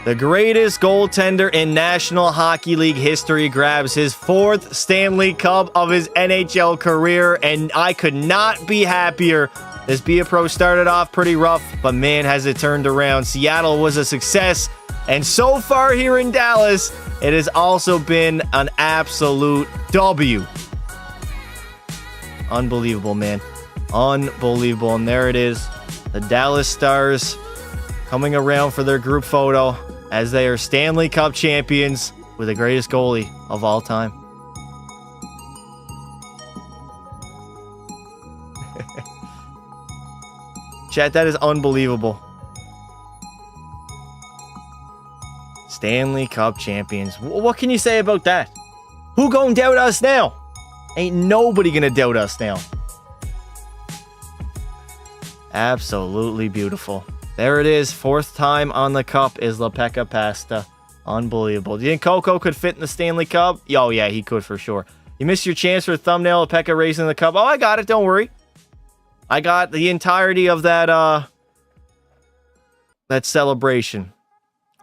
The greatest goaltender in National Hockey League history grabs his 4th Stanley Cup of his NHL career, and I could not be happier. This Be A Pro started off pretty rough, but man, has it turned around. Seattle was a success, and so far here in Dallas, it has also been an absolute W. Unbelievable, man. Unbelievable. And there it is. The Dallas Stars coming around for their group photo as they are Stanley Cup champions with the greatest goalie of all time. Chat, that is unbelievable. Stanley Cup champions. What can you say about that? Who gonna doubt us now? Ain't nobody gonna doubt us now. Absolutely beautiful. There it is. 4th time on the cup is LaPecca Pasta. Unbelievable. Do you think Coco could fit in the Stanley Cup? Oh, yeah, he could for sure. You missed your chance for a thumbnail. LaPecca raising the cup. Oh, I got it. Don't worry. I got the entirety of that celebration.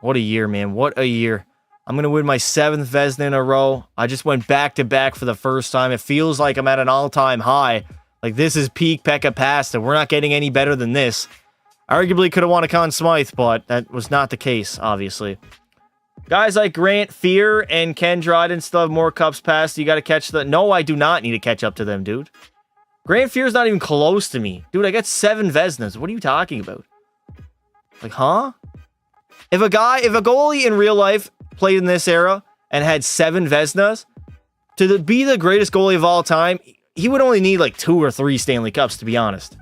What a year, man. What a year. I'm going to win my 7th Vezina in a row. I just went back-to-back for the first time. It feels like I'm at an all-time high. Like, this is peak Pekka Pasta. We're not getting any better than this. Arguably could have won a Conn Smythe, but that was not the case, obviously. Guys like Grant Fear and Ken Dryden still have more cups passed. You got to catch the... No, I do not need to catch up to them, dude. Grant Fear's not even close to me. Dude, I got 7 Vezinas. What are you talking about? Like, huh? If a goalie in real life played in this era and had 7 Vezinas, to be the greatest goalie of all time, he would only need like 2 or 3 Stanley Cups, to be honest.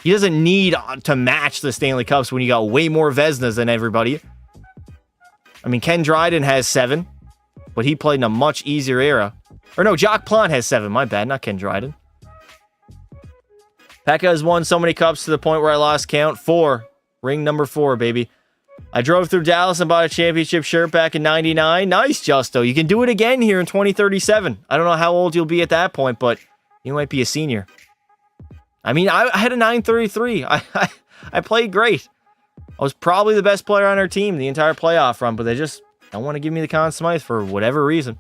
He doesn't need to match the Stanley Cups when you got way more Vezinas than everybody. I mean, Ken Dryden has 7, but he played in a much easier era. Or no, Jacques Plante has 7. My bad, not Ken Dryden. Pekka has won so many cups to the point where I lost count. 4. Ring number 4, baby. I drove through Dallas and bought a championship shirt back in 99. Nice, Justo. You can do it again here in 2037. I don't know how old you'll be at that point, but you might be a senior. I mean, I had a 933. I played great. I was probably the best player on our team the entire playoff run, but they just don't want to give me the Conn Smythe for whatever reason.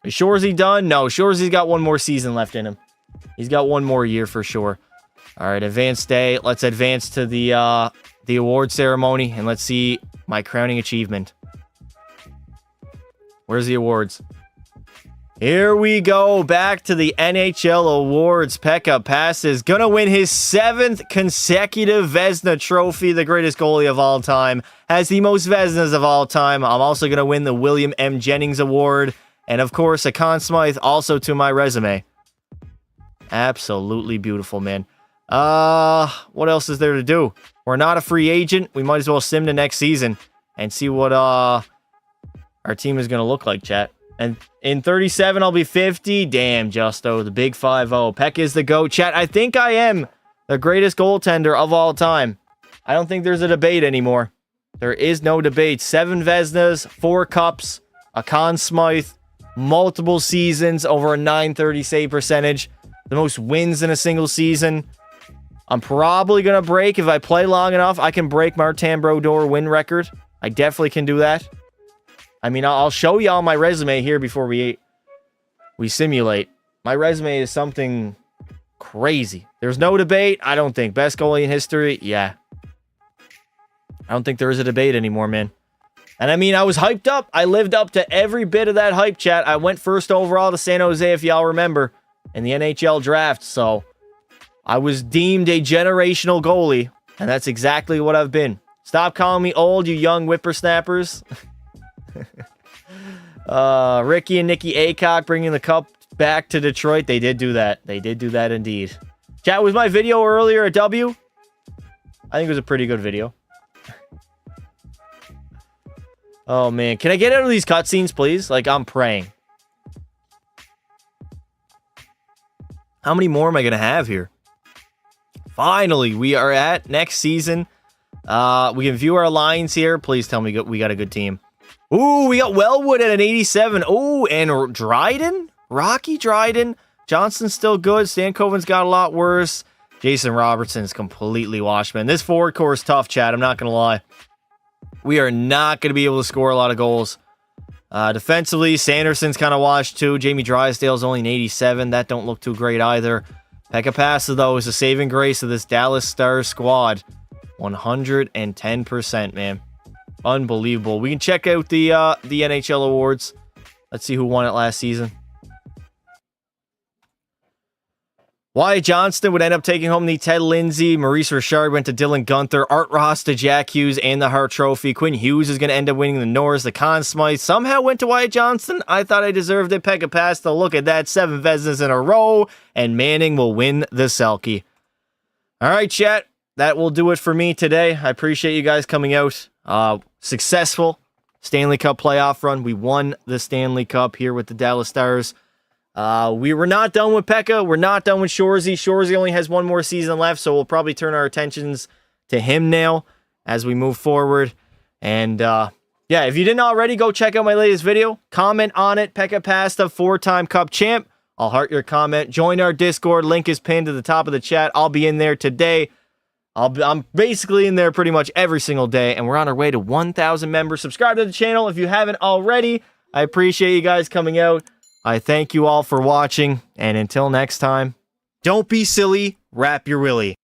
Is Shoresy done? No, Shoresy's got one more season left in him. He's got one more year for sure. All right, advanced day. Let's advance to the award ceremony, and let's see my crowning achievement. Where's the awards? Here we go, back to the NHL awards. Pekka Pasta is gonna win his 7th consecutive Vezina trophy, the greatest goalie of all time, has the most Vezinas of all time. I'm also gonna win the William M. Jennings Award, and of course, a Conn Smythe also to my resume. Absolutely beautiful, man. What else is there to do? We're not a free agent. We might as well sim to next season and see what our team is gonna look like, chat. And in 37, I'll be 50. Damn, Justo, the big 5-0. Peck is the GOAT. Chat, I think I am the greatest goaltender of all time. I don't think there's a debate anymore. There is no debate. 7 Vezinas, 4 cups, a Conn Smythe, multiple seasons, over a 930 save percentage, the most wins in a single season. I'm probably going to break, if I play long enough, I can break Martin Brodeur win record. I definitely can do that. I mean, I'll show y'all my resume here before we simulate. My resume is something crazy. There's no debate, I don't think. Best goalie in history? Yeah. I don't think there is a debate anymore, man. And I mean, I was hyped up. I lived up to every bit of that hype, chat. I went first overall to San Jose, if y'all remember, in the NHL draft. So I was deemed a generational goalie, and that's exactly what I've been. Stop calling me old, you young whippersnappers. Ricky and Nikki Aycock bringing the cup back to Detroit. They did do that. They did do that indeed. Chat, was my video earlier a W? I think it was a pretty good video. Oh, man. Can I get out of these cutscenes, please? Like, I'm praying. How many more am I going to have here? Finally, we are at next season. We can view our lines here. Please tell me we got a good team. Ooh, we got Wellwood at an 87. Ooh, and Dryden? Rocky Dryden. Johnson's still good. Stankoven's got a lot worse. Jason Robertson's completely washed, man. This forward core is tough, chat. I'm not going to lie. We are not going to be able to score a lot of goals. Defensively, Sanderson's kind of washed too. Jamie Drysdale's only an 87. That don't look too great either. Pekka Pasta, though, is a saving grace of this Dallas Stars squad. 110%, man. Unbelievable. We can check out the NHL awards. Let's see who won it last season. Wyatt Johnston would end up taking home the Ted Lindsay. Maurice Richard went to Dylan Gunther. Art Ross to Jack Hughes and the Hart Trophy. Quinn Hughes is going to end up winning the Norris. The Conn Smythe somehow went to Wyatt Johnston. I thought I deserved it. Pekka Pasta, look at that. 7 Veznas in a row. And Manning will win the Selke. All right, chat. That will do it for me today. I appreciate you guys coming out. Successful Stanley Cup playoff run. We won the Stanley Cup here with the Dallas Stars. We were not done with Pekka. We're not done with Shoresy. Shoresy only has one more season left, so we'll probably turn our attentions to him now as we move forward. And, yeah, if you didn't already, go check out my latest video. Comment on it. Pekka Pasta, 4-time Cup champ. I'll heart your comment. Join our Discord. Link is pinned to the top of the chat. I'll be in there today. I'm basically in there pretty much every single day, and we're on our way to 1,000 members. Subscribe to the channel if you haven't already. I appreciate you guys coming out. I thank you all for watching, and until next time, don't be silly, wrap your willy.